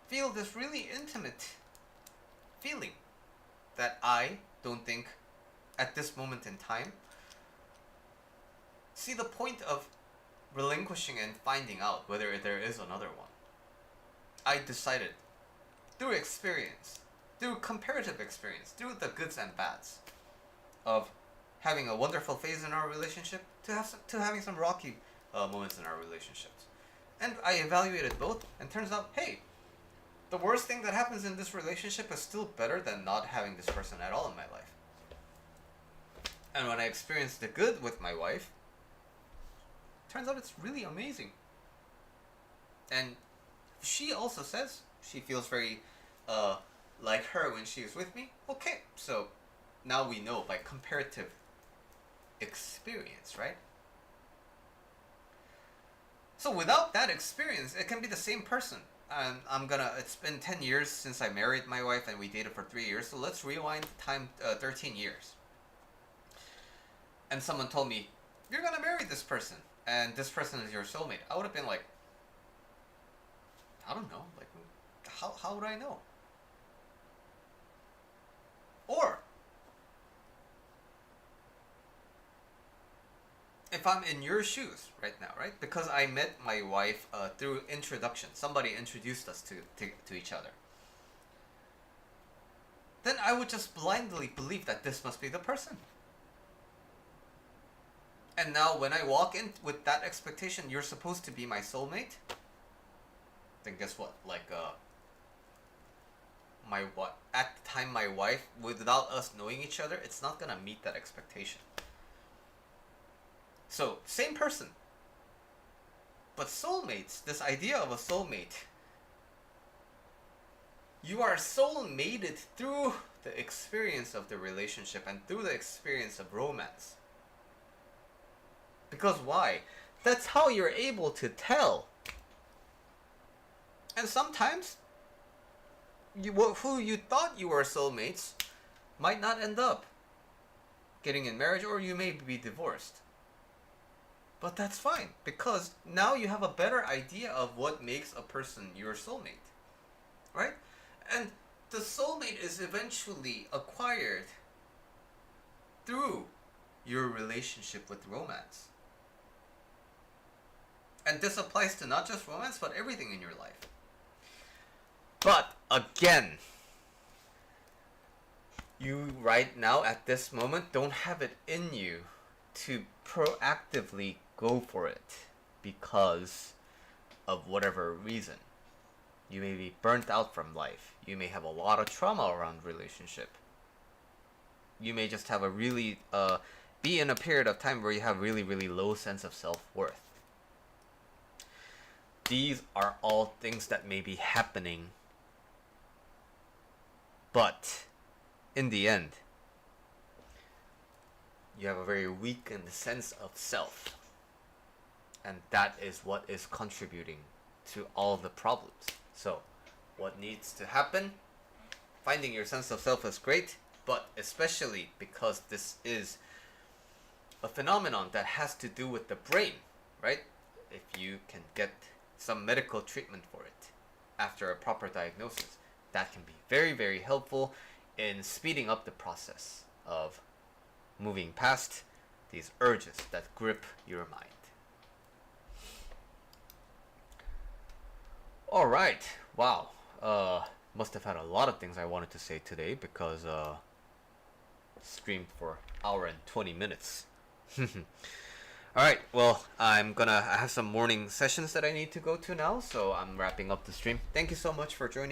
feel this really intimate feeling that I don't think at this moment in time see the point of relinquishing and finding out whether there is another one. I decided through experience, through comparative experience, through the goods and bads of having a wonderful phase in our relationship to having some rocky moments in our relationships. And I evaluated both, and turns out, hey, the worst thing that happens in this relationship is still better than not having this person at all in my life. And when I experienced the good with my wife, turns out it's really amazing. And she also says she feels very like her when she is with me. Okay, so now we know by comparative experience, right? So without that experience, it can be the same person. And it's been 10 years since I married my wife and we dated for 3 years, so let's rewind time 13 years. And someone told me, you're gonna marry this person, and this person is your soulmate. I would have been like, I don't know, like, how would I know? Or, if I'm in your shoes right now, right? Because I met my wife through introduction. Somebody introduced us to each other. Then I would just blindly believe that this must be the person. And now when I walk in with that expectation, you're supposed to be my soulmate, then guess what? Like, at the time my wife, without us knowing each other, it's not gonna meet that expectation. So, same person. But soulmates, this idea of a soulmate, you are soulmated through the experience of the relationship and through the experience of romance. Because why? That's how you're able to tell. And sometimes, who you thought you were soulmates might not end up getting in marriage, or you may be divorced. But that's fine, because now you have a better idea of what makes a person your soulmate, right? And the soulmate is eventually acquired through your relationship with romance. And this applies to not just romance, but everything in your life. But again, you right now at this moment don't have it in you to proactively go for it because of whatever reason. You may be burnt out from life. You may have a lot of trauma around relationship. You may just have a really be in a period of time where you have really, really low sense of self-worth. These are all things that may be happening, but in the end, you have a very weakened sense of self, and that is what is contributing to all the problems. So what needs to happen? Finding your sense of self is great, but especially because this is a phenomenon that has to do with the brain, right? If you can get some medical treatment for it after a proper diagnosis, that can be very, very helpful in speeding up the process of moving past these urges that grip your mind. All right. Wow. Must have had a lot of things I wanted to say today because streamed for hour and 20 minutes. All right. Well, I have some morning sessions that I need to go to now, so I'm wrapping up the stream. Thank you so much for joining.